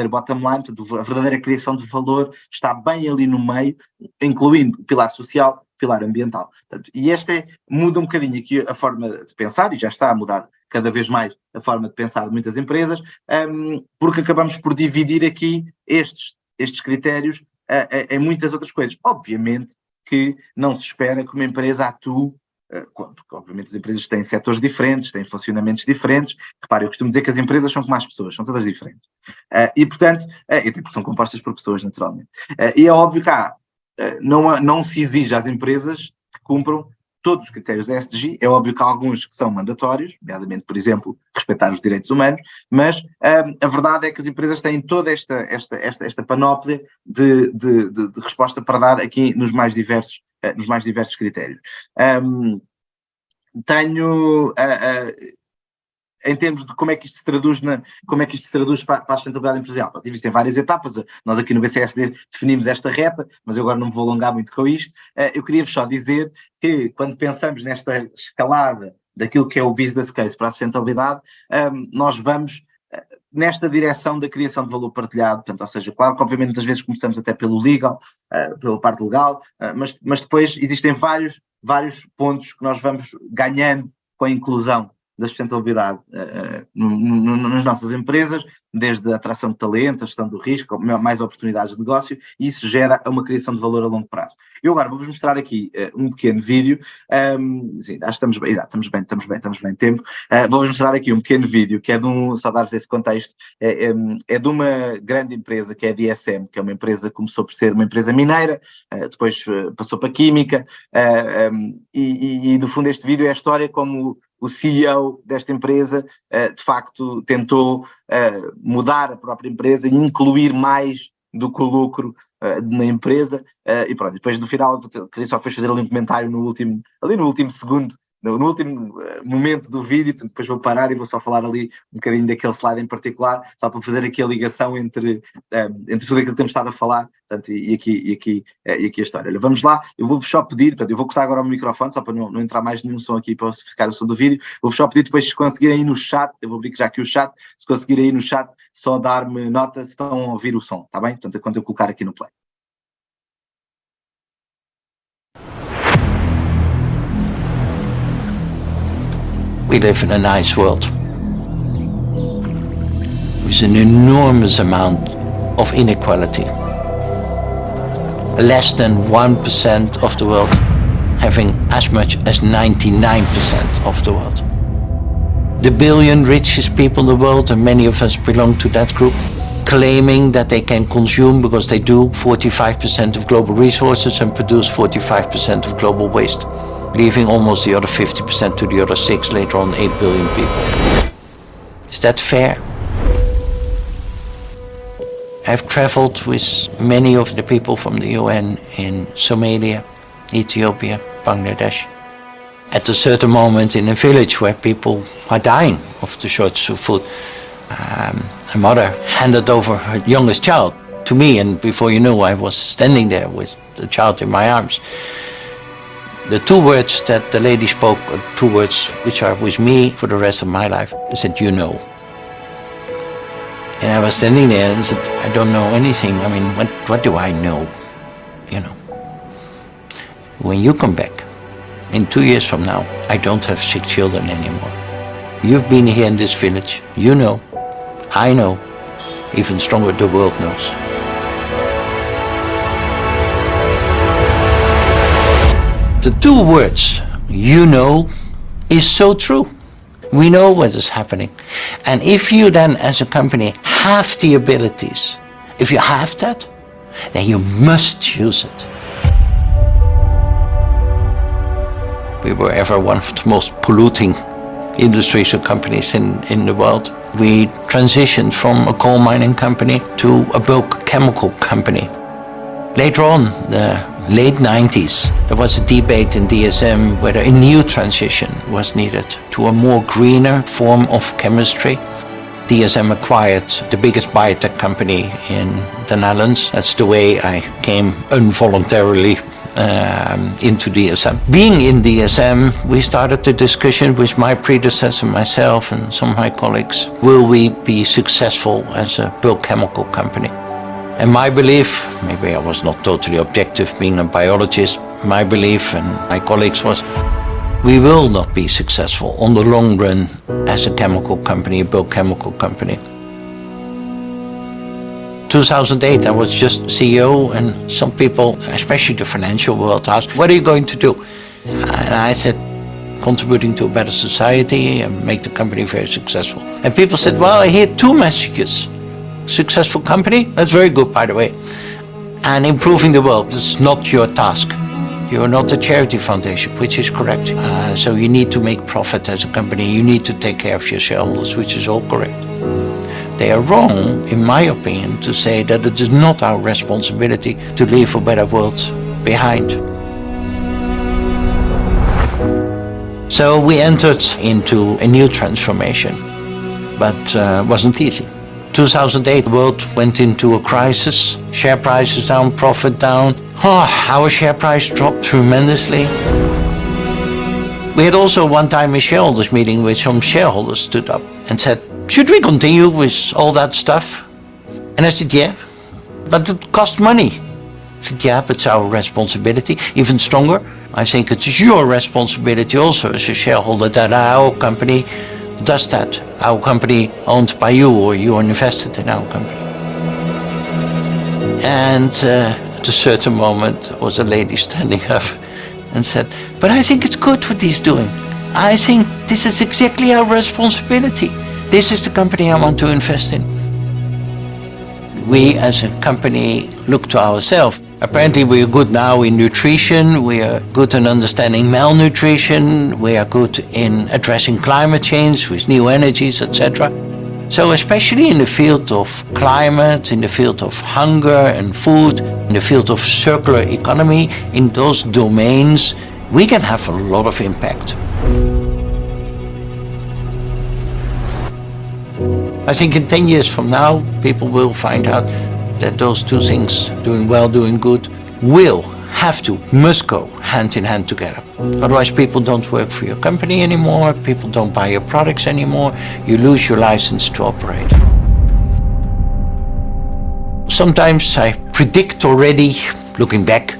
bottom line, portanto, a verdadeira criação de valor está bem ali no meio, incluindo o pilar social, o pilar ambiental. Portanto, e muda um bocadinho aqui a forma de pensar, e já está a mudar cada vez mais a forma de pensar de muitas empresas, porque acabamos por dividir aqui estes critérios em muitas outras coisas. Obviamente que não se espera que uma empresa atue, porque obviamente as empresas têm setores diferentes, têm funcionamentos diferentes. Repare, eu costumo dizer que as empresas são como as pessoas, são todas diferentes. E portanto, porque são compostas por pessoas naturalmente. E é óbvio que não se exige às empresas que cumpram todos os critérios ESG, é óbvio que há alguns que são mandatórios, nomeadamente, por exemplo, respeitar os direitos humanos, mas a verdade é que as empresas têm toda esta panóplia de resposta para dar aqui nos mais diversos critérios. Em termos de como é que isto se traduz para a sustentabilidade empresarial. Existem várias etapas, nós aqui no BCSD definimos esta reta, mas eu agora não me vou alongar muito com isto. Eu queria-vos só dizer que quando pensamos nesta escalada daquilo que é o business case para a sustentabilidade, nós vamos nesta direção da criação de valor partilhado, portanto, ou seja, claro que obviamente muitas vezes começamos até pelo legal, pela parte legal, mas depois existem vários pontos que nós vamos ganhando com a inclusão da sustentabilidade nas nossas empresas, desde a atração de talento, a gestão do risco, mais oportunidades de negócio, e isso gera uma criação de valor a longo prazo. Eu agora vou-vos mostrar aqui um pequeno vídeo, sim, acho que estamos bem tempo, vou-vos mostrar aqui um pequeno vídeo, que é só dar-vos esse contexto, é de uma grande empresa, que é a DSM, que é uma empresa que começou por ser uma empresa mineira, depois passou para química, e no fundo este vídeo é a história como o CEO desta empresa, de facto, tentou mudar a própria empresa e incluir mais do que o lucro na empresa, e pronto, depois no final, queria só depois fazer ali um comentário no último segundo, no último momento do vídeo, depois vou parar e vou só falar ali um bocadinho daquele slide em particular, só para fazer aqui a ligação entre tudo aquilo que temos estado a falar, portanto, e aqui a história. Olha, vamos lá, eu vou-vos só pedir, portanto, eu vou cortar agora o microfone, só para não entrar mais nenhum som aqui para ficar o som do vídeo, vou-vos só pedir depois, se conseguirem aí no chat, eu vou abrir já aqui o chat, se conseguirem aí no chat, só dar-me nota se estão a ouvir o som, está bem? Portanto, enquanto eu colocar aqui no play. We live in a nice world with an enormous amount of inequality. Less than 1% of the world having as much as 99% of the world. The billion richest people in the world, and many of us belong to that group, claiming that they can consume because they do 45% of global resources and produce 45% of global waste, leaving almost the other 50% to the other 6, later on 8 billion people. Is that fair? I've traveled with many of the people from the UN in Somalia, Ethiopia, Bangladesh. At a certain moment in a village where people are dying of the shortage of food, a mother handed over her youngest child to me, and before you knew, I was standing there with the child in my arms. The 2 words that the lady spoke are 2 words which are with me for the rest of my life. I said, "You know." And I was standing there and said, "I don't know anything. I mean, what do I know? You know. When you come back, in 2 years from now, I don't have 6 children anymore. You've been here in this village. You know. I know. Even stronger, the world knows." The 2 words, "you know," is so true. We know what is happening. And if you then, as a company, have the abilities, if you have that, then you must use it. We were ever one of the most polluting industries or companies in the world. We transitioned from a coal mining company to a bulk chemical company. Later on, the late 90s, there was a debate in DSM whether a new transition was needed to a more greener form of chemistry. DSM acquired the biggest biotech company in the Netherlands. That's the way I came involuntarily into DSM. Being in DSM, we started the discussion with my predecessor, myself, and some of my colleagues. Will we be successful as a bulk chemical company? And my belief, maybe I was not totally objective being a biologist, my belief and my colleagues was, we will not be successful on the long run as a chemical company, a bulk chemical company. 2008, I was just CEO, and some people, especially the financial world, asked, "What are you going to do?" And I said, "Contributing to a better society and make the company very successful." And people said, "Well, I hear 2 messages. Successful company, that's very good, by the way, and improving the world, that's not your task. You're not a charity foundation," which is correct. So you need to make profit as a company. You need to take care of your shareholders, which is all correct. They are wrong, in my opinion, to say that it is not our responsibility to leave a better world behind. So we entered into a new transformation, but it wasn't easy. 2008, the world went into a crisis. Share prices down, profit down. Our share price dropped tremendously. We had also one time a shareholders meeting where some shareholders stood up and said, "Should we continue with all that stuff?" And I said, "Yeah, but it costs money." I said, "Yeah, but it's our responsibility." Even stronger, I think it's your responsibility also as a shareholder that our company does that. Our company owned by you, or you are invested in our company. And at a certain moment, there was a lady standing up and said, "But I think it's good what he's doing. I think this is exactly our responsibility. This is the company I want to invest in." We as a company look to ourselves. Apparently we are good now in nutrition, we are good in understanding malnutrition, we are good in addressing climate change with new energies, etc. So especially in the field of climate, in the field of hunger and food, in the field of circular economy, in those domains, we can have a lot of impact. I think in 10 years from now, people will find out that those two things, doing well, doing good, must go hand in hand together. Otherwise, people don't work for your company anymore, people don't buy your products anymore, you lose your license to operate. Sometimes I predict already, looking back,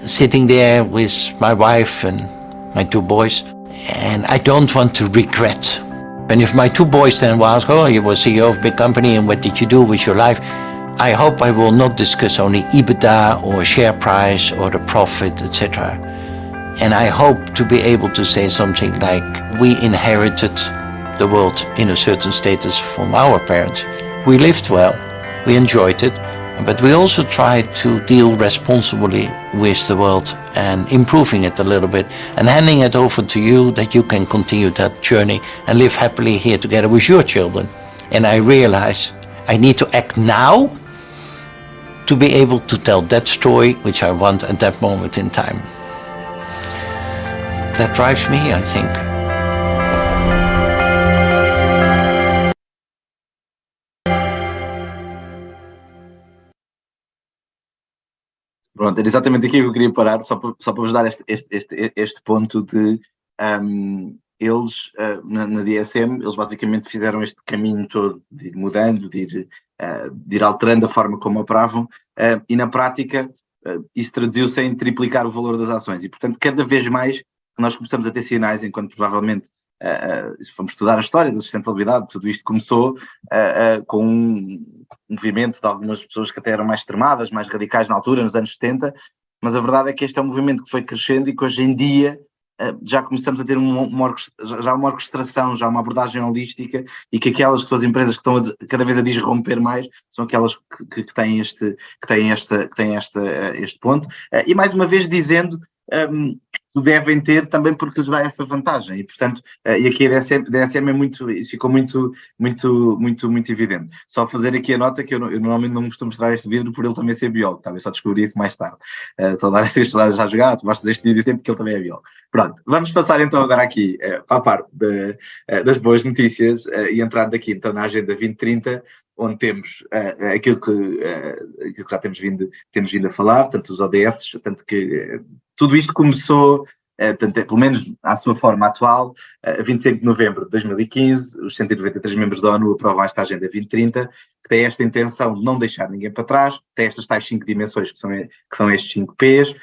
sitting there with my wife and my two boys, and I don't want to regret. And if my two boys then will ask, oh, you were CEO of a big company and what did you do with your life? I hope I will not discuss only EBITDA or share price or the profit, etc. And I hope to be able to say something like, we inherited the world in a certain status from our parents. We lived well, we enjoyed it, but we also tried to deal responsibly with the world and improving it a little bit and handing it over to you that you can continue that journey and live happily here together with your children. And I realize I need to act now to be able to tell that story which I want at that moment in time. That drives me, I think. Pronto, era exatamente aqui que eu queria parar, só para vos dar este ponto de eles, na DSM, eles basicamente fizeram este caminho todo de ir mudando, de ir alterando a forma como operavam, e na prática isso traduziu-se em triplicar o valor das ações. E, portanto, cada vez mais nós começamos a ter sinais, enquanto provavelmente, se formos estudar a história da sustentabilidade, tudo isto começou com um movimento de algumas pessoas que até eram mais extremadas, mais radicais na altura, nos anos 70, mas a verdade é que este é um movimento que foi crescendo e que hoje em dia já começamos a ter uma orquestração, já uma abordagem holística, e que aquelas que são as empresas que estão cada vez a disromper mais são aquelas que têm este ponto. E mais uma vez dizendo que devem ter também porque lhes dá essa vantagem, e portanto, e aqui a DSM é muito, isso ficou muito evidente. Só fazer aqui a nota que eu normalmente não costumo mostrar este vídeo por ele também ser biólogo, talvez só descobri isso mais tarde. Só dar estes dados já jogados, mostras este vídeo sempre porque ele também é biólogo. Pronto, vamos passar então agora aqui para a parte das boas notícias e entrando aqui então na Agenda 2030, onde temos aquilo que já temos vindo a falar, tanto os ODS, tanto que tudo isto começou, pelo menos à sua forma atual, a 25 de novembro de 2015, os 193 membros da ONU aprovam esta Agenda 2030, que tem esta intenção de não deixar ninguém para trás, tem estas tais 5 dimensões que são estes 5 Ps,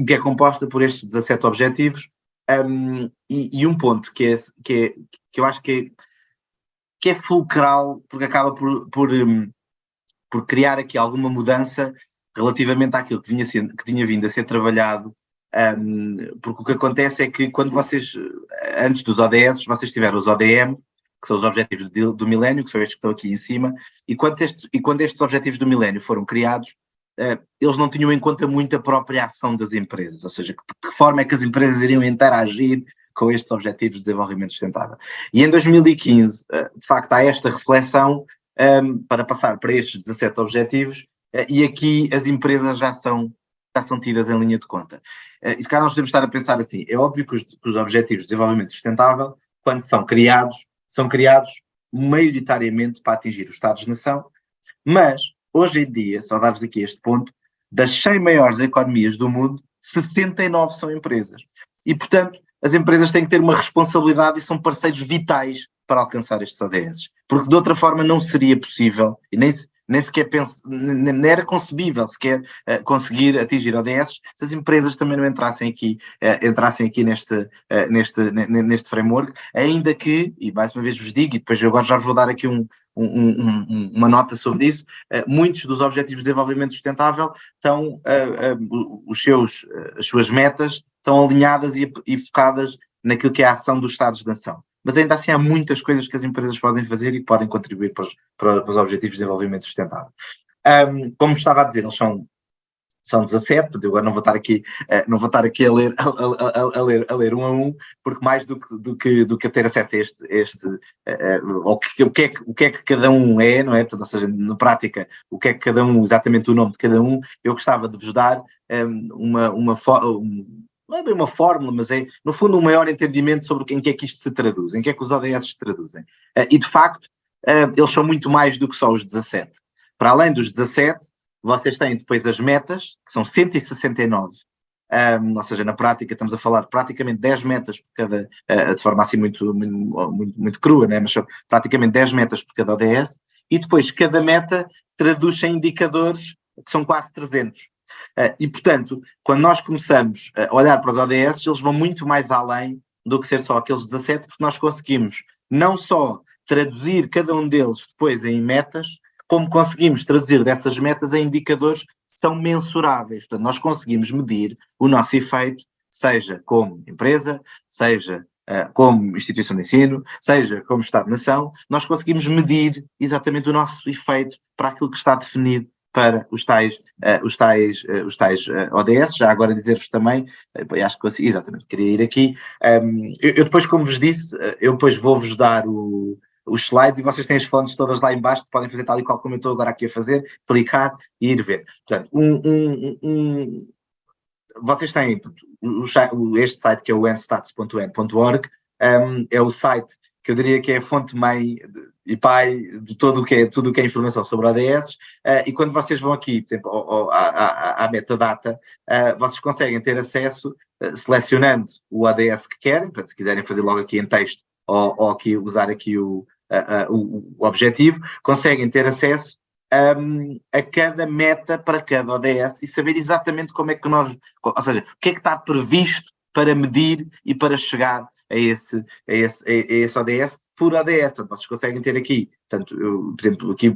que é composta por estes 17 objetivos, e um ponto que eu acho que é fulcral, porque acaba por criar aqui alguma mudança relativamente àquilo que tinha vindo a ser trabalhado, porque o que acontece é que quando vocês, antes dos ODS, vocês tiveram os ODM, que são os Objetivos do Milénio, que são estes que estão aqui em cima, e quando estes Objetivos do Milénio foram criados, eles não tinham em conta muito a própria ação das empresas, ou seja, de que forma é que as empresas iriam interagir com estes Objetivos de Desenvolvimento Sustentável. E em 2015, de facto, há esta reflexão para passar para estes 17 objetivos, e aqui as empresas já são tidas em linha de conta. E se calhar nós podemos estar a pensar assim, é óbvio que os Objetivos de Desenvolvimento Sustentável, quando são criados maioritariamente para atingir os Estados-nação, mas hoje em dia, só dar-vos aqui este ponto, das 100 maiores economias do mundo, 69 são empresas. E, portanto, as empresas têm que ter uma responsabilidade e são parceiros vitais para alcançar estes ODS. Porque de outra forma não seria possível, e nem sequer nem era concebível sequer conseguir atingir ODS se as empresas também não entrassem aqui neste framework, ainda que, e mais uma vez vos digo, e depois eu agora já vos vou dar aqui uma nota sobre isso, muitos dos Objetivos de Desenvolvimento Sustentável estão, as suas metas estão alinhadas e focadas naquilo que é a ação dos Estados-nação. Mas ainda assim há muitas coisas que as empresas podem fazer e que podem contribuir para os Objetivos de Desenvolvimento Sustentável. Como estava a dizer, eles são 17, eu agora não vou estar aqui a ler um a um, porque mais do que a ter acesso a o que é que cada um é, não é? Ou seja, na prática, o que é que cada um, exatamente o nome de cada um, eu gostava de vos dar não é bem uma fórmula, mas é, no fundo, um maior entendimento sobre em que é que isto se traduz, em que é que os ODS se traduzem. E, de facto, eles são muito mais do que só os 17. Para além dos 17, vocês têm depois as metas, que são 169. Ou seja, na prática estamos a falar de praticamente 10 metas por cada, de forma assim muito crua, né? Mas são praticamente 10 metas por cada ODS, e depois cada meta traduz em indicadores que são quase 300. E, portanto, quando nós começamos a olhar para os ODS, eles vão muito mais além do que ser só aqueles 17, porque nós conseguimos não só traduzir cada um deles depois em metas, como conseguimos traduzir dessas metas em indicadores que são mensuráveis. Portanto, nós conseguimos medir o nosso efeito, seja como empresa, seja como instituição de ensino, seja como Estado-nação, nós conseguimos medir exatamente o nosso efeito para aquilo que está definido para os tais ODS. Já agora dizer-vos também, acho que consegui, exatamente, queria ir aqui, eu depois, como vos disse, eu depois vou-vos dar os slides, e vocês têm as fontes todas lá em baixo, podem fazer tal e qual como eu estou agora aqui a fazer, clicar e ir ver. Portanto, vocês têm este site que é o nstats.n.org, é o site que eu diria que é a fonte-mãe e pai de tudo o que é informação sobre ODS, e quando vocês vão aqui, por exemplo, à metadata, vocês conseguem ter acesso, selecionando o ODS que querem, portanto, se quiserem fazer logo aqui em texto, ou aqui, usar aqui o objetivo, conseguem ter acesso a cada meta para cada ODS e saber exatamente como é que nós, ou seja, o que é que está previsto para medir e para chegar a esse ODS por ODS. Portanto, vocês conseguem ter aqui, portanto, por exemplo, aqui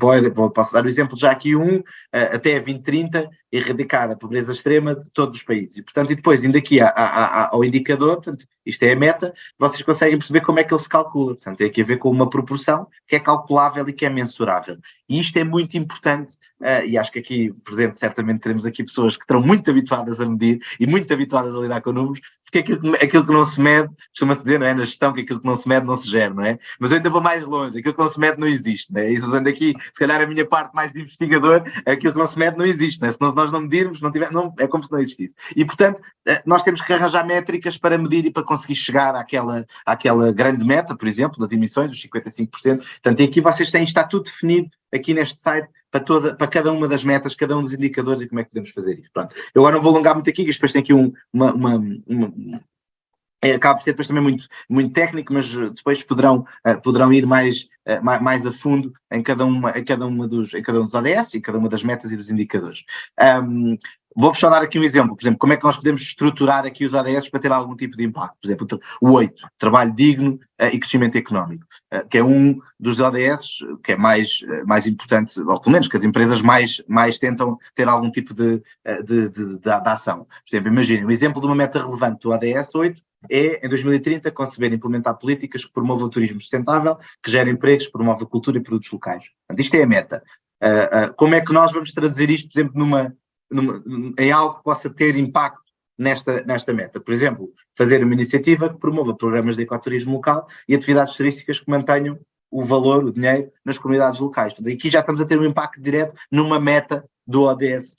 posso dar o exemplo já aqui até 2030, erradicar a pobreza extrema de todos os países. E, portanto, e depois, indo aqui ao indicador, portanto, isto é a meta, vocês conseguem perceber como é que ele se calcula. Portanto, tem aqui a ver com uma proporção que é calculável e que é mensurável. E isto é muito importante, e acho que aqui, presente, certamente teremos aqui pessoas que estão muito habituadas a medir e muito habituadas a lidar com números, porque aquilo que não se mede, costuma-se dizer, não é, na gestão, que aquilo que não se mede não se gera, não é? Mas eu ainda vou mais longe, aquilo que não se mede não existe, não é? Isso usando aqui, se calhar a minha parte mais de investigador, aquilo que não se mede não existe, não é? Se nós não medirmos, é como se não existisse. E, portanto, nós temos que arranjar métricas para medir e para conseguir chegar àquela grande meta, por exemplo, das emissões, os 55%. Portanto, e aqui vocês têm, está tudo definido aqui neste site, para cada uma das metas, cada um dos indicadores e como é que podemos fazer isso. Pronto. Eu agora não vou alongar muito aqui, que depois tem aqui acaba por ser depois também muito técnico, mas depois poderão ir mais a fundo em cada um dos ODS e cada uma das metas e dos indicadores. Vou-vos só dar aqui um exemplo, por exemplo, como é que nós podemos estruturar aqui os ODS para ter algum tipo de impacto. Por exemplo, o 8, trabalho digno e crescimento económico, que é um dos ODS que é mais importante, ou pelo menos que as empresas mais tentam ter algum tipo de ação. Por exemplo, imaginem, um exemplo de uma meta relevante do ODS 8 é, em 2030, conceber e implementar políticas que promovam o turismo sustentável, que gerem empregos, promovam a cultura e produtos locais. Portanto, isto é a meta. Como é que nós vamos traduzir isto, por exemplo, em algo que possa ter impacto nesta meta? Por exemplo, fazer uma iniciativa que promova programas de ecoturismo local e atividades turísticas que mantenham o valor, o dinheiro, nas comunidades locais. Portanto, aqui já estamos a ter um impacto direto numa meta do ODS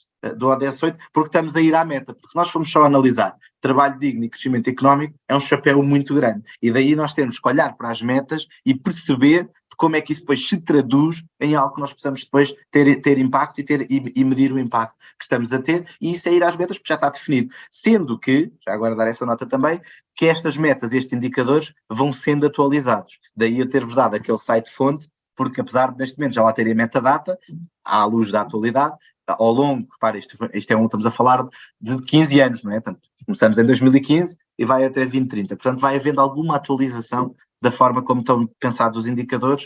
8, porque estamos a ir à meta. Porque se nós formos só analisar trabalho digno e crescimento económico, é um chapéu muito grande. E daí nós temos que olhar para as metas e perceber como é que isso depois se traduz em algo que nós possamos depois ter impacto e medir o impacto que estamos a ter, e isso é ir às metas, porque já está definido. Sendo que, já agora dar essa nota também, que estas metas, estes indicadores, vão sendo atualizados. Daí eu ter-vos dado aquele site-fonte, porque apesar de neste momento já lá terem metadata, à luz da atualidade, ao longo, repara, estamos a falar de 15 anos, não é? Portanto, começamos em 2015 e vai até 2030. Portanto, vai havendo alguma atualização da forma como estão pensados os indicadores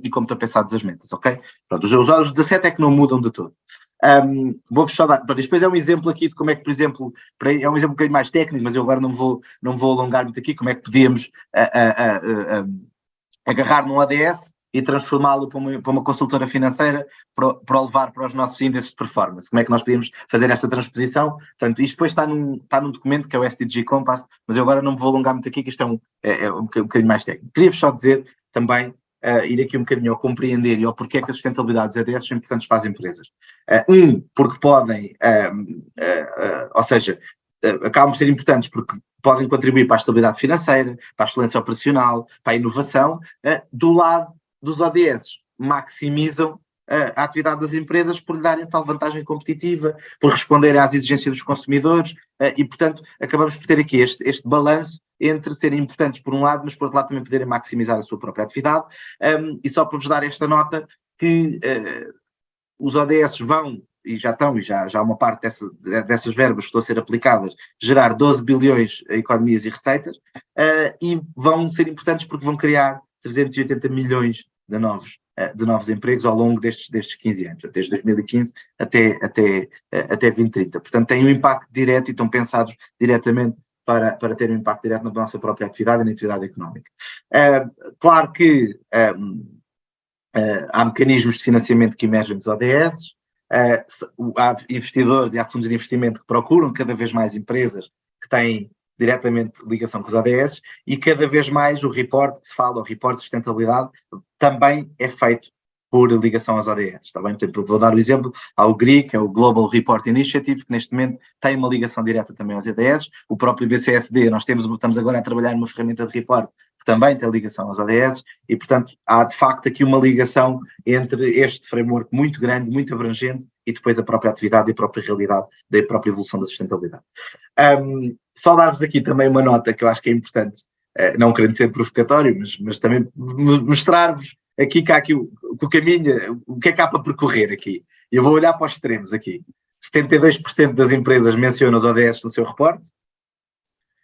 e como estão pensados as metas, ok? Pronto, os 17 é que não mudam de todo. Vou-vos só dar, depois é um exemplo aqui de como é que, por exemplo, é um exemplo um bocadinho mais técnico, mas eu agora não vou alongar muito aqui, como é que podíamos agarrar num ODS e transformá-lo para uma consultora financeira para o levar para os nossos índices de performance. Como é que nós podíamos fazer esta transposição? Portanto, isto depois está num documento que é o SDG Compass, mas eu agora não me vou alongar muito aqui, que isto é um bocadinho mais técnico. Queria-vos só dizer também, ir aqui um bocadinho ao compreender e ao porquê que a sustentabilidade dos ODS são importantes para as empresas. Porque podem, ou seja, acabam por ser importantes porque podem contribuir para a estabilidade financeira, para a excelência operacional, para a inovação, do lado dos ODS maximizam a atividade das empresas por lhe darem tal vantagem competitiva, por responderem às exigências dos consumidores e, portanto, acabamos por ter aqui este balanço entre serem importantes por um lado, mas por outro lado também poderem maximizar a sua própria atividade. E só para vos dar esta nota que os ODS vão, e já estão, e já há uma parte dessas verbas que estão a ser aplicadas, gerar 12 bilhões a economias e receitas, e vão ser importantes porque vão criar 380 milhões de novos empregos ao longo destes 15 anos, desde 2015 até 2030. Portanto, têm um impacto direto e estão pensados diretamente para ter um impacto direto na nossa própria atividade e na atividade económica. Claro que há mecanismos de financiamento que emergem dos ODS, há investidores e há fundos de investimento que procuram cada vez mais empresas que têm diretamente ligação com os ODS e cada vez mais o report que se fala, o report de sustentabilidade, também é feito por ligação aos ODS. Está bem? Portanto, vou dar o exemplo ao GRI, que é o Global Report Initiative, que neste momento tem uma ligação direta também aos ODS. O próprio BCSD, estamos agora a trabalhar numa ferramenta de report que também tem ligação aos ODS e, portanto, há de facto aqui uma ligação entre este framework muito grande, muito abrangente e depois a própria atividade e a própria realidade da própria evolução da sustentabilidade. Só dar-vos aqui também uma nota que eu acho que é importante, não querendo ser provocatório, mas também mostrar-vos aqui que há aqui o caminho, o que é que há para percorrer aqui. Eu vou olhar para os extremos aqui. 72% das empresas mencionam os ODS no seu reporte,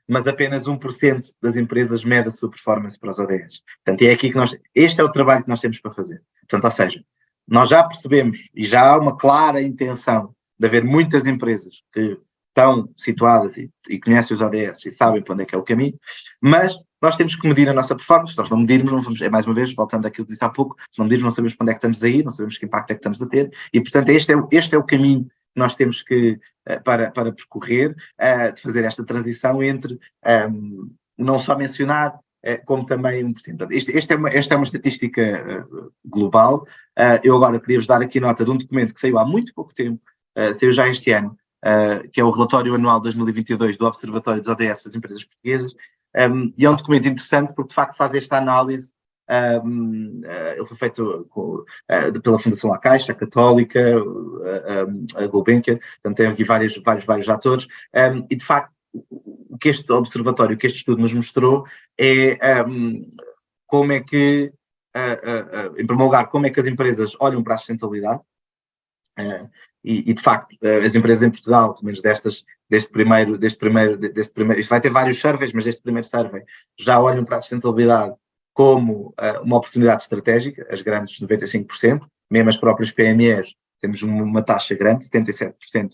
mas apenas 1% das empresas mede a sua performance para os ODS. Portanto, é aqui que este é o trabalho que nós temos para fazer. Portanto, ou seja, nós já percebemos e já há uma clara intenção de haver muitas empresas que estão situadas e conhecem os ODS e sabem para onde é que é o caminho, mas nós temos que medir a nossa performance. Se nós não medirmos, não vamos, mais uma vez, voltando àquilo que disse há pouco, se não medirmos, não sabemos para onde é que estamos a ir, não sabemos que impacto é que estamos a ter, e portanto este é o caminho que nós temos que, para percorrer, de fazer esta transição entre não só mencionar, como também 1%. Esta é uma estatística global. Eu agora queria-vos dar aqui nota de um documento que saiu há muito pouco tempo, saiu já este ano, que é o relatório anual 2022 do Observatório dos ODS das Empresas Portuguesas, e é um documento interessante porque de facto faz esta análise. Ele foi feito pela Fundação La Caixa, a Católica, a Gulbenkian, portanto tem aqui vários atores, e de facto o que este observatório, o que este estudo nos mostrou é como é que, em primeiro lugar, como é que as empresas olham para a sustentabilidade, e de facto as empresas em Portugal, pelo menos deste primeiro, isto vai ter vários surveys, mas deste primeiro survey já olham para a sustentabilidade como uma oportunidade estratégica, as grandes 95%, mesmo as próprias PMEs temos uma taxa grande, 77%,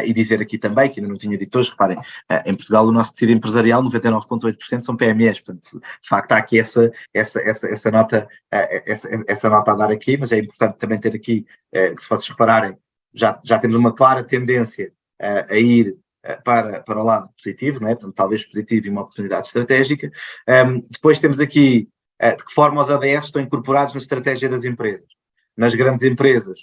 e dizer aqui também, que ainda não tinha dito hoje, reparem, em Portugal o nosso tecido empresarial, 99,8% são PMEs, portanto, de facto há aqui essa nota a dar aqui, mas é importante também ter aqui, que se vocês repararem, já temos uma clara tendência a ir para o lado positivo, não é? Portanto, talvez positivo e uma oportunidade estratégica. Depois temos aqui de que forma os ODS estão incorporados na estratégia das empresas. Nas grandes empresas,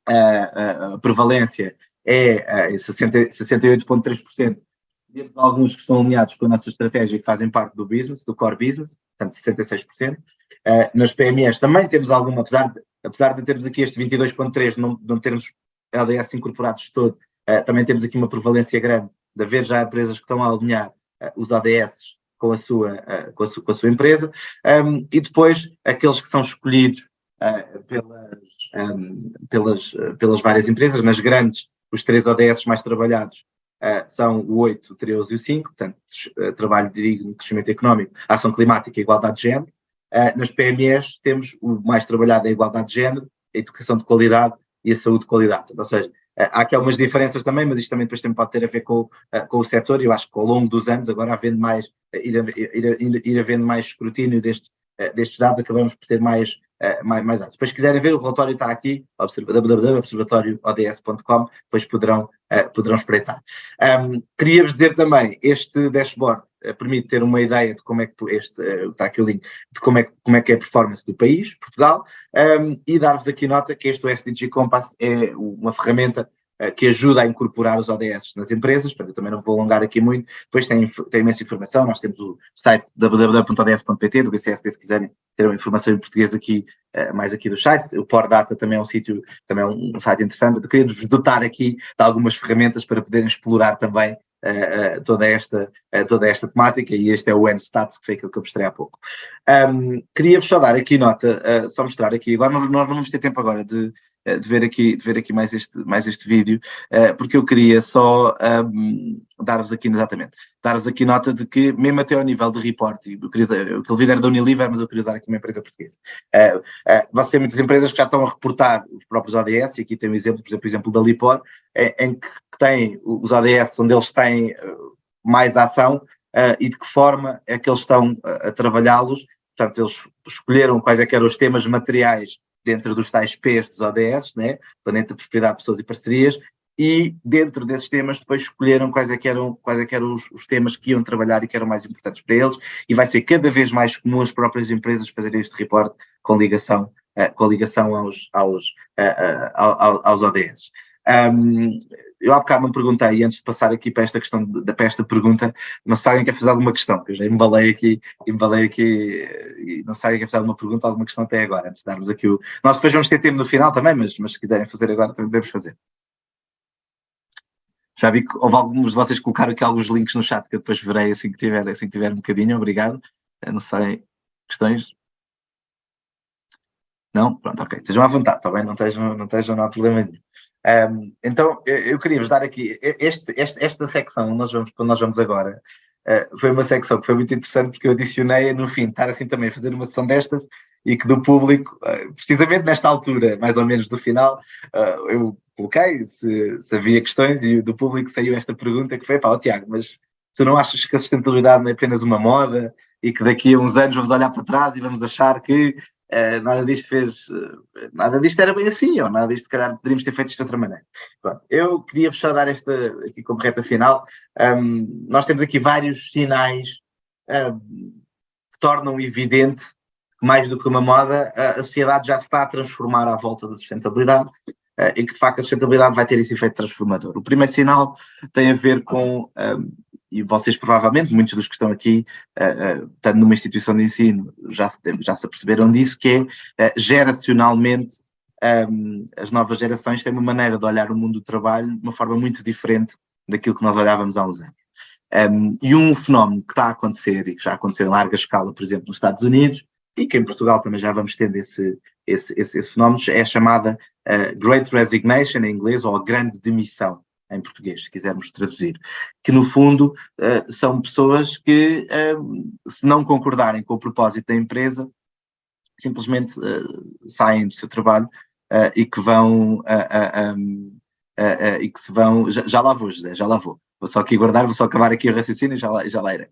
a prevalência é 68,3%. Temos alguns que estão alinhados com a nossa estratégia e que fazem parte do business, do core business, portanto 66%. Nas PMEs também temos alguma, apesar de termos aqui este 22,3%, não termos ODS incorporados todo, também temos aqui uma prevalência grande de haver já empresas que estão a alinhar os ODS com a sua empresa, e depois aqueles que são escolhidos pelas várias empresas. Nas grandes, os 3 ODS mais trabalhados são o 8, o 13 e o 5, portanto, trabalho digno, crescimento económico, ação climática e igualdade de género. Nas PMEs temos o mais trabalhado a igualdade de género, a educação de qualidade e a saúde de qualidade. Portanto, ou seja, há aqui algumas diferenças também, mas isto também depois pode ter a ver com o setor, e eu acho que ao longo dos anos, agora ir havendo mais escrutínio destes dados, acabamos por ter mais dados. Depois, se quiserem ver, o relatório está aqui, www.observatoriods.com, depois poderão espreitar. Queria-vos dizer também, este dashboard permite ter uma ideia de como é que está aqui o link, de como é que é a performance do país, Portugal, e dar-vos aqui nota que este SDG Compass é uma ferramenta que ajuda a incorporar os ODS nas empresas. Portanto, eu também não vou alongar aqui muito. Depois tem imensa informação. Nós temos o site www.odf.pt do BCSD, se quiserem ter uma informação em português aqui, mais aqui dos sites. O PorData também é um sítio, também é um site interessante. Eu queria vos dotar aqui de algumas ferramentas para poderem explorar também toda esta temática, e este é o NStats, que foi aquilo que eu mostrei há pouco. Queria-vos só dar aqui nota, só mostrar aqui, agora nós não vamos ter tempo agora de ver aqui mais este vídeo, porque eu queria só dar-vos aqui nota de que, mesmo até ao nível de reporting, aquele vídeo era da Unilever, mas eu queria usar aqui uma empresa portuguesa. Você tem muitas empresas que já estão a reportar os próprios ODS, e aqui tem um exemplo, por exemplo, da Lipor, em que tem os ODS onde eles têm mais ação, e de que forma é que eles estão a trabalhá-los. Portanto, eles escolheram quais é que eram os temas materiais dentro dos tais P's dos ODS, né? Planeta, Prosperidade, Pessoas e Parcerias, e dentro desses temas depois escolheram quais é que eram os temas que iam trabalhar e que eram mais importantes para eles, e vai ser cada vez mais comum as próprias empresas fazerem este reporte com ligação aos ODS. Eu há bocado não perguntei, antes de passar aqui para esta questão, para esta pergunta, não sei se alguém quer fazer alguma questão, que eu já embalei aqui, e não sei se alguém quer fazer alguma pergunta, alguma questão até agora, antes de darmos aqui o... Nós depois vamos ter tempo no final também, mas se quiserem fazer agora, também podemos fazer. Já vi que houve alguns de vocês que colocaram aqui alguns links no chat, que eu depois verei assim que tiver um bocadinho. Obrigado. Eu não sei, questões? Não? Pronto, ok. Estejam à vontade, está bem? Não há problema nenhum. Então, eu queria-vos dar aqui, esta secção onde nós vamos agora, foi uma secção que foi muito interessante, porque eu adicionei, no fim, estar assim também a fazer uma sessão destas, e que do público, precisamente nesta altura, mais ou menos do final, eu coloquei se havia questões, e do público saiu esta pergunta, que foi, Tiago, mas tu não achas que a sustentabilidade não é apenas uma moda, e que daqui a uns anos vamos olhar para trás e vamos achar que nada disto era bem assim, ou nada disto, se calhar, poderíamos ter feito isto de outra maneira. Pronto, eu queria vos só dar esta aqui como reta final. Nós temos aqui vários sinais que tornam evidente que, mais do que uma moda, a sociedade já se está a transformar à volta da sustentabilidade, e que de facto a sustentabilidade vai ter esse efeito transformador. O primeiro sinal tem a ver com, e vocês provavelmente, muitos dos que estão aqui, estando numa instituição de ensino, já se aperceberam disso, que é, geracionalmente, as novas gerações têm uma maneira de olhar o mundo do trabalho de uma forma muito diferente daquilo que nós olhávamos há uns anos. E um fenómeno que está a acontecer, e que já aconteceu em larga escala, por exemplo, nos Estados Unidos, e que em Portugal também já vamos tendo esse fenómeno, é a chamada Great Resignation, em inglês, ou a grande demissão, em português, se quisermos traduzir, que no fundo são pessoas que, se não concordarem com o propósito da empresa, simplesmente saem do seu trabalho, e que vão, e que se vão, já lá vou, José, já lá vou. Vou só aqui guardar, vou só acabar aqui o raciocínio e já lá irei.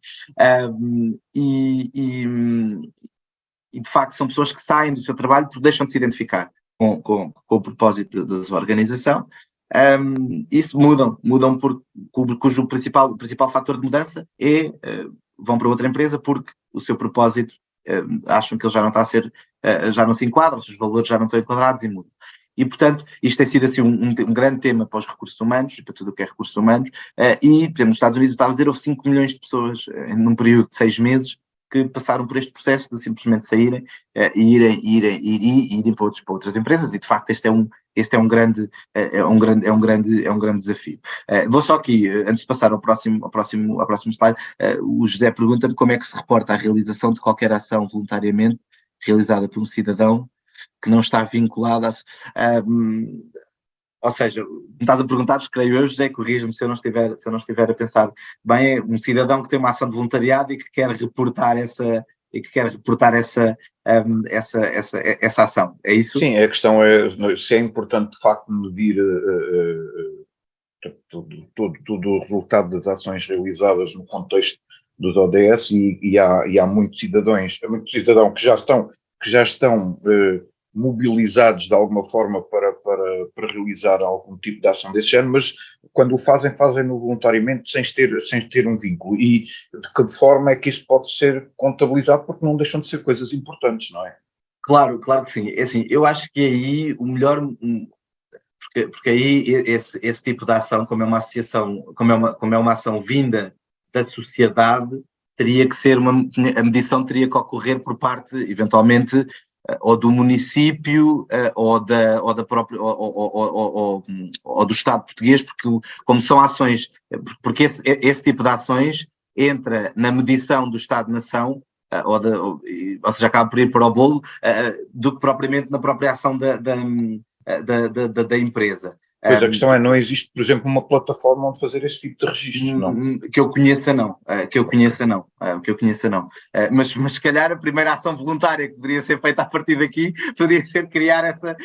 E de facto são pessoas que saem do seu trabalho porque deixam de se identificar com o propósito da sua organização. Isso mudam cujo principal fator de mudança é vão para outra empresa porque o seu propósito, acham que ele já não está a ser, já não se enquadra, os seus valores já não estão enquadrados, e mudam. E, portanto, isto tem sido assim um grande tema para os recursos humanos, e para tudo o que é recursos humanos, e, por exemplo, nos Estados Unidos, estava a dizer, houve 5 milhões de pessoas num período de 6 meses que passaram por este processo de simplesmente saírem e irem para outras empresas, e de facto este é um grande desafio. Vou só aqui, antes de passar ao próximo slide, o José pergunta-me como é que se reporta a realização de qualquer ação voluntariamente realizada por um cidadão que não está vinculado ou seja, me estás a perguntar, creio eu, José, corrija-me se eu não estiver a pensar bem, é um cidadão que tem uma ação de voluntariado e que quer reportar essa ação, é isso? Sim, a questão é se é importante de facto medir todo o resultado das ações realizadas no contexto dos ODS, e há muitos cidadãos que já estão mobilizados de alguma forma para realizar algum tipo de ação desse género, mas quando o fazem-no voluntariamente sem ter um vínculo. E de que forma é que isso pode ser contabilizado, porque não deixam de ser coisas importantes, não é? Claro que sim. É assim, eu acho que aí o melhor, porque aí esse tipo de ação, como é uma associação, como é uma ação vinda da sociedade, teria que ser a medição teria que ocorrer por parte, eventualmente, ou do município, ou da própria, ou do Estado português, porque como são ações, porque esse tipo de ações entra na medição do Estado-nação, ou seja, acaba por ir para o bolo, do que propriamente na própria ação da empresa. Pois a questão é, não existe, por exemplo, uma plataforma onde fazer esse tipo de registros, não? Que eu conheça, não. Que eu conheça, não. Mas se calhar a primeira ação voluntária que poderia ser feita a partir daqui poderia ser criar essa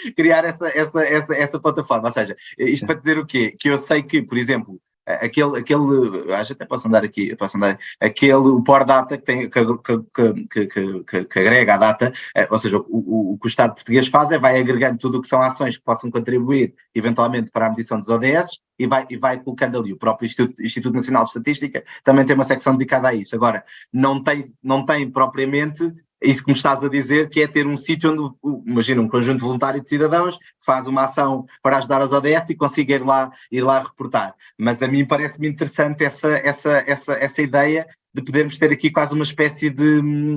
plataforma. Ou seja, isto para dizer o quê? Que eu sei que, por exemplo, acho que até posso andar aqui, o Port Data que agrega a data, ou seja, o que o Estado português faz é vai agregando tudo o que são ações que possam contribuir eventualmente para a medição dos ODS e vai colocando ali. O próprio Instituto Nacional de Estatística também tem uma secção dedicada a isso. Agora, não tem propriamente isso que me estás a dizer, que é ter um sítio onde, imagina, um conjunto voluntário de cidadãos que faz uma ação para ajudar as ODS e consiga ir lá reportar. Mas a mim parece-me interessante essa ideia de podermos ter aqui quase uma espécie de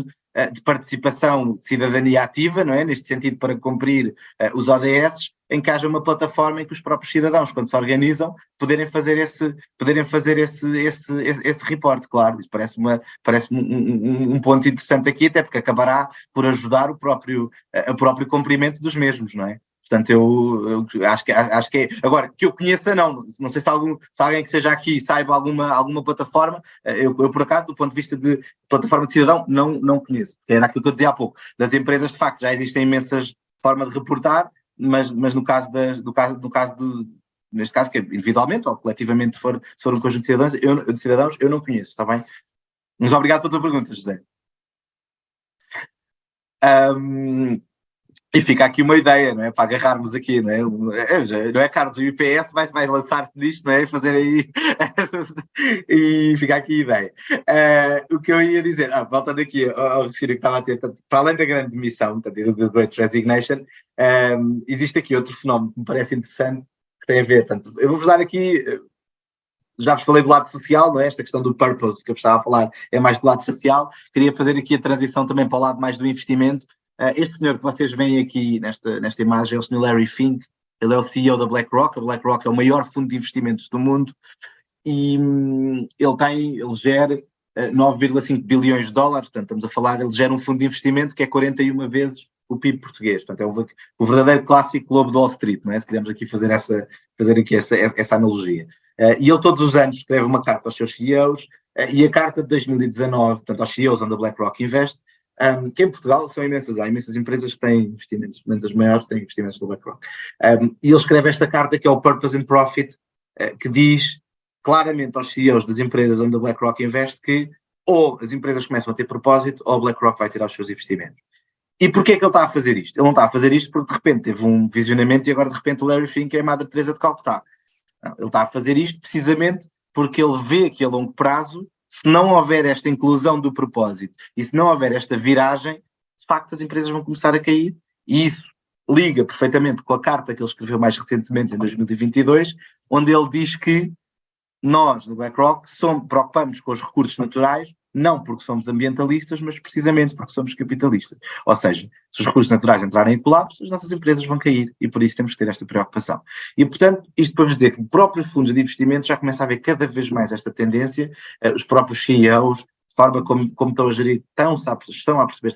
participação de cidadania ativa, não é? Neste sentido, para cumprir os ODS, em que haja uma plataforma em que os próprios cidadãos, quando se organizam, poderem fazer esse reporte, claro. Isso parece-me um ponto interessante aqui, até porque acabará por ajudar o próprio cumprimento dos mesmos, não é? Portanto, eu acho que é. Agora, que eu conheça, não sei se alguém que seja aqui saiba alguma plataforma, eu, por acaso, do ponto de vista de plataforma de cidadão, não conheço. Era aquilo que eu dizia há pouco. Das empresas, de facto, já existem imensas formas de reportar, mas no caso neste caso, que é individualmente ou coletivamente, se for um conjunto de cidadãos, eu não conheço, está bem? Mas obrigado pela tua pergunta, José. E fica aqui uma ideia, não é? Para agarrarmos aqui, não é? Não é, Carlos? O IPS vai lançar-se nisto, não é? Fazer aí. E fica aqui a ideia. O que eu ia dizer, voltando aqui ao raciocínio que estava a ter, para além da grande demissão, do Great Resignation, existe aqui outro fenómeno que me parece interessante, que tem a ver, portanto, eu vou-vos dar aqui. Já vos falei do lado social, não é? Esta questão do purpose que eu estava a falar é mais do lado social. Queria fazer aqui a transição também para o lado mais do investimento. Este senhor que vocês veem aqui nesta imagem é o senhor Larry Fink. Ele é o CEO da BlackRock. A BlackRock é o maior fundo de investimentos do mundo e ele gera 9,5 bilhões de dólares. Portanto, estamos a falar, ele gera um fundo de investimento que é 41 vezes o PIB português. Portanto, é o verdadeiro clássico Lobo de Wall Street, não é? Se quisermos aqui fazer essa analogia. E ele todos os anos escreve uma carta aos seus CEOs, e a carta de 2019, portanto, aos CEOs onde a BlackRock investe, que em Portugal são imensas, há imensas empresas que têm investimentos, menos as maiores têm investimentos da BlackRock. E ele escreve esta carta que é o Purpose and Profit, que diz claramente aos CEOs das empresas onde a BlackRock investe que ou as empresas começam a ter propósito ou a BlackRock vai tirar os seus investimentos. E porquê que ele está a fazer isto? Ele não está a fazer isto porque de repente teve um visionamento e agora de repente o Larry Fink é a Madre Teresa de Calcutá. Ele está a fazer isto precisamente porque ele vê que a longo prazo, se não houver esta inclusão do propósito e se não houver esta viragem, de facto as empresas vão começar a cair, e isso liga perfeitamente com a carta que ele escreveu mais recentemente, em 2022, onde ele diz que nós, no BlackRock, preocupamos com os recursos naturais, não porque somos ambientalistas, mas precisamente porque somos capitalistas. Ou seja, se os recursos naturais entrarem em colapso, as nossas empresas vão cair e por isso temos que ter esta preocupação. E, portanto, isto para vos dizer que os próprios fundos de investimento já começam a ver cada vez mais esta tendência, os próprios CEOs, de forma como estão a gerir, estão a perceber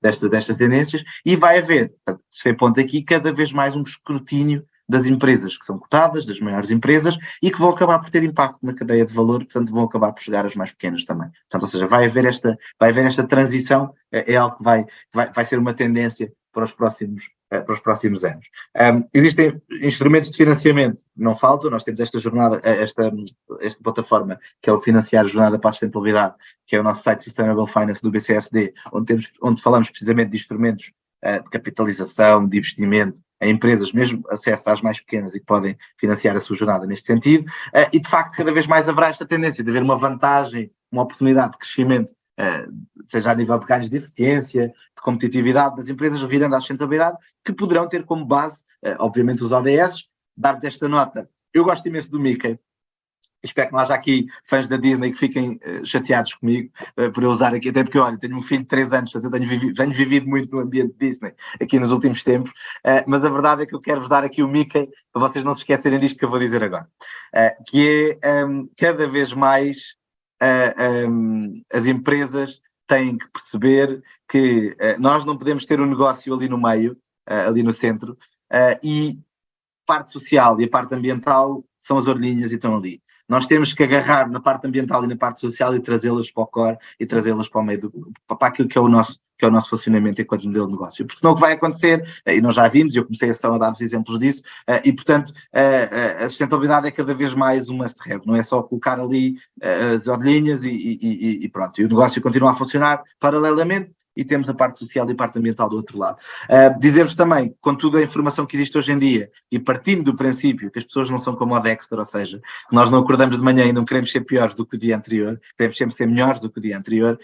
destas tendências, e vai haver, portanto, se ponto aqui, cada vez mais um escrutínio das empresas que são cotadas, das maiores empresas, e que vão acabar por ter impacto na cadeia de valor, portanto vão acabar por chegar às mais pequenas também. Portanto, ou seja, vai haver esta transição, é algo que vai ser uma tendência para os próximos anos. Existem instrumentos de financiamento, não faltam, nós temos esta jornada, esta plataforma, que é o Financiar a Jornada para a Sustentabilidade, que é o nosso site Sustainable Finance do BCSD, onde falamos precisamente de instrumentos de capitalização, de investimento, a empresas, mesmo acesso às mais pequenas e que podem financiar a sua jornada neste sentido, e de facto cada vez mais haverá esta tendência de haver uma vantagem, uma oportunidade de crescimento, seja a nível de ganhos de eficiência, de competitividade das empresas virando à sustentabilidade, que poderão ter como base, obviamente, os ODS, dar-vos esta nota. Eu gosto imenso do Mickey. Espero que não haja aqui fãs da Disney que fiquem chateados comigo por eu usar aqui, até porque, olha, tenho um filho de 3 anos, portanto eu tenho vivido muito no ambiente Disney aqui nos últimos tempos, mas a verdade é que eu quero-vos dar aqui o Mickey, para vocês não se esquecerem disto que eu vou dizer agora, que é cada vez mais as empresas têm que perceber que nós não podemos ter um negócio ali no meio, ali no centro, e a parte social e a parte ambiental são as orelhinhas e estão ali. Nós temos que agarrar na parte ambiental e na parte social e trazê-las para o core e trazê-las para o meio para aquilo que é o nosso funcionamento enquanto modelo de negócio. Porque senão o que vai acontecer, e nós já vimos, e eu comecei a dar-vos exemplos disso, e portanto a sustentabilidade é cada vez mais um must-have, não é só colocar ali as orelhinhas e pronto, e o negócio continua a funcionar paralelamente, e temos a parte social e a parte ambiental do outro lado. Dizer-vos também, com toda a informação que existe hoje em dia, e partindo do princípio que as pessoas não são como o Dexter, ou seja, que nós não acordamos de manhã e não queremos ser piores do que o dia anterior, queremos sempre ser melhores do que o dia anterior,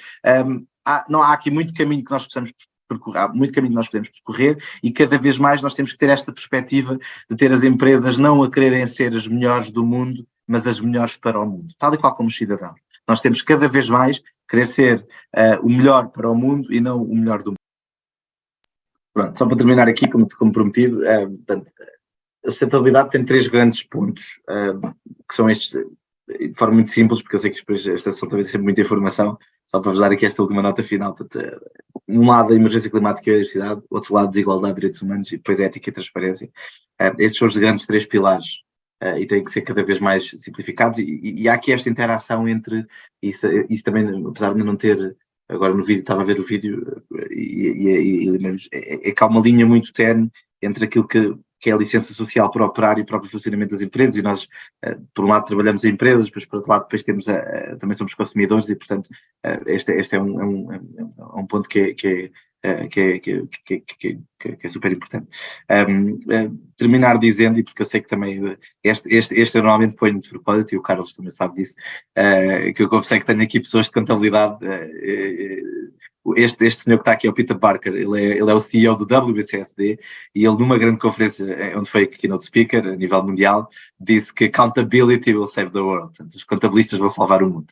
há aqui muito caminho que nós precisamos percorrer, há muito caminho que nós podemos percorrer, e cada vez mais nós temos que ter esta perspectiva de ter as empresas não a quererem ser as melhores do mundo, mas as melhores para o mundo, tal e qual como os cidadãos. Nós temos cada vez mais querer ser o melhor para o mundo e não o melhor do mundo. Pronto, só para terminar aqui, como prometido, portanto, a sustentabilidade tem 3 grandes pontos, que são estes, de forma muito simples, porque eu sei que esta sessão talvez sempre muita informação, só para vos dar aqui esta última nota final. Portanto, um lado a emergência climática e a diversidade, outro lado desigualdade, direitos humanos e depois ética e transparência. Estes são os grandes 3 pilares. E têm que ser cada vez mais simplificados, e há aqui esta interação entre isso também, apesar de não ter, agora no vídeo, estava a ver o vídeo, é que há uma linha muito tenue entre aquilo que é a licença social para operar e o próprio funcionamento das empresas, e nós, por um lado, trabalhamos em empresas, depois, por outro lado, depois temos, também somos consumidores, e, portanto, este é um ponto que é super importante. Terminar dizendo, e porque eu sei que também este eu normalmente ponho de propósito, e o Carlos também sabe disso, que eu confessei que tenho aqui pessoas de contabilidade. Este senhor que está aqui é o Peter Barker, ele é o CEO do WBCSD, e ele, numa grande conferência onde foi keynote speaker a nível mundial, disse que accountability will save the world. Portanto, os contabilistas vão salvar o mundo.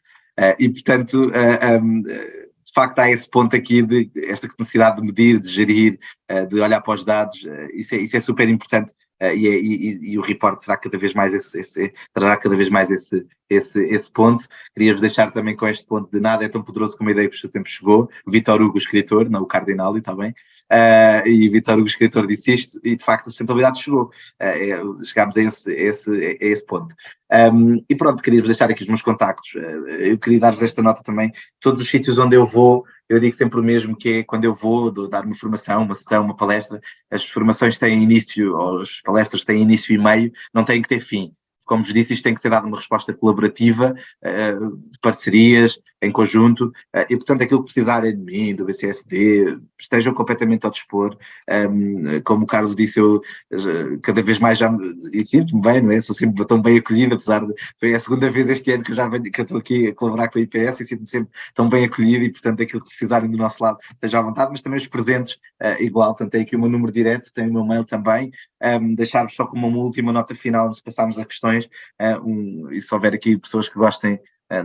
E portanto, de facto há esse ponto aqui de esta necessidade de medir, de gerir, de olhar para os dados, isso é super importante, e o report será cada vez mais trará cada vez mais esse ponto. Queria-vos deixar também com este ponto de nada é tão poderoso como a ideia que o seu tempo chegou. Vitor Hugo, escritor, não o Cardinal, e está bem. E Vitor Hugo, escritor, disse isto, e de facto a sustentabilidade chegou. Chegámos a esse ponto. E pronto, queria-vos deixar aqui os meus contactos. Eu queria dar-vos esta nota também. Todos os sítios onde eu vou, eu digo sempre o mesmo, que é quando eu vou dar uma formação, uma sessão, uma palestra, as formações têm início, ou as palestras têm início e meio, não têm que ter fim. Como vos disse, isto tem que ser dado uma resposta colaborativa, de parcerias, em conjunto, e portanto aquilo que precisarem de mim, do BCSD, estejam completamente ao dispor. Como o Carlos disse, eu cada vez mais e sinto-me bem, não é? Sou sempre tão bem acolhido, apesar de, foi a segunda vez este ano que eu estou aqui a colaborar com a IPS, e sinto-me sempre tão bem acolhido, e portanto aquilo que precisarem do nosso lado, estejam à vontade, mas também os presentes, igual. Portanto, tem aqui o meu número direto, tem o meu mail também. Deixar-vos só como uma última nota final, antes de passarmos a questões, e se houver aqui pessoas que gostem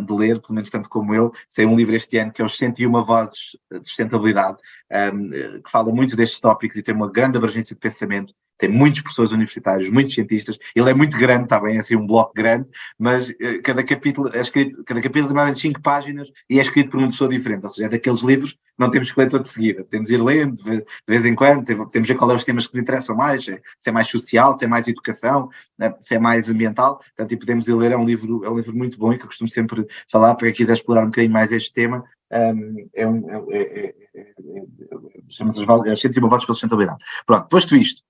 de ler, pelo menos tanto como eu, sei um livro este ano que é os 101 Vozes de Sustentabilidade, que fala muito destes tópicos e tem uma grande abrangência de pensamento, tem muitos professores universitários, muitos cientistas, ele é muito grande, está bem, é assim um bloco grande, mas cada capítulo tem mais de 5 páginas e é escrito por uma pessoa diferente, ou seja, é daqueles livros que não temos que ler todo de seguida, temos de ir lendo de vez em quando, temos de ver qual é os temas que nos interessam mais, se é mais social, se é mais educação, se é mais ambiental, portanto, e podemos ir ler, é um livro muito bom, e que eu costumo sempre falar para quem quiser explorar um bocadinho mais este tema. Chama-se as 101 Vozes pela Sustentabilidade. Pronto, posto isto,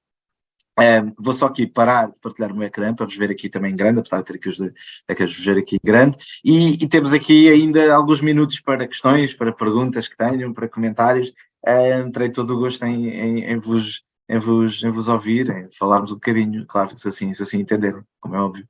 vou só aqui parar de partilhar o meu ecrã para vos ver aqui também em grande, apesar de ter aqui vos ver aqui em grande, e temos aqui ainda alguns minutos para questões, para perguntas que tenham, para comentários. Terei todo o gosto em vos ouvir, em falarmos um bocadinho, claro, se assim entenderem, como é óbvio.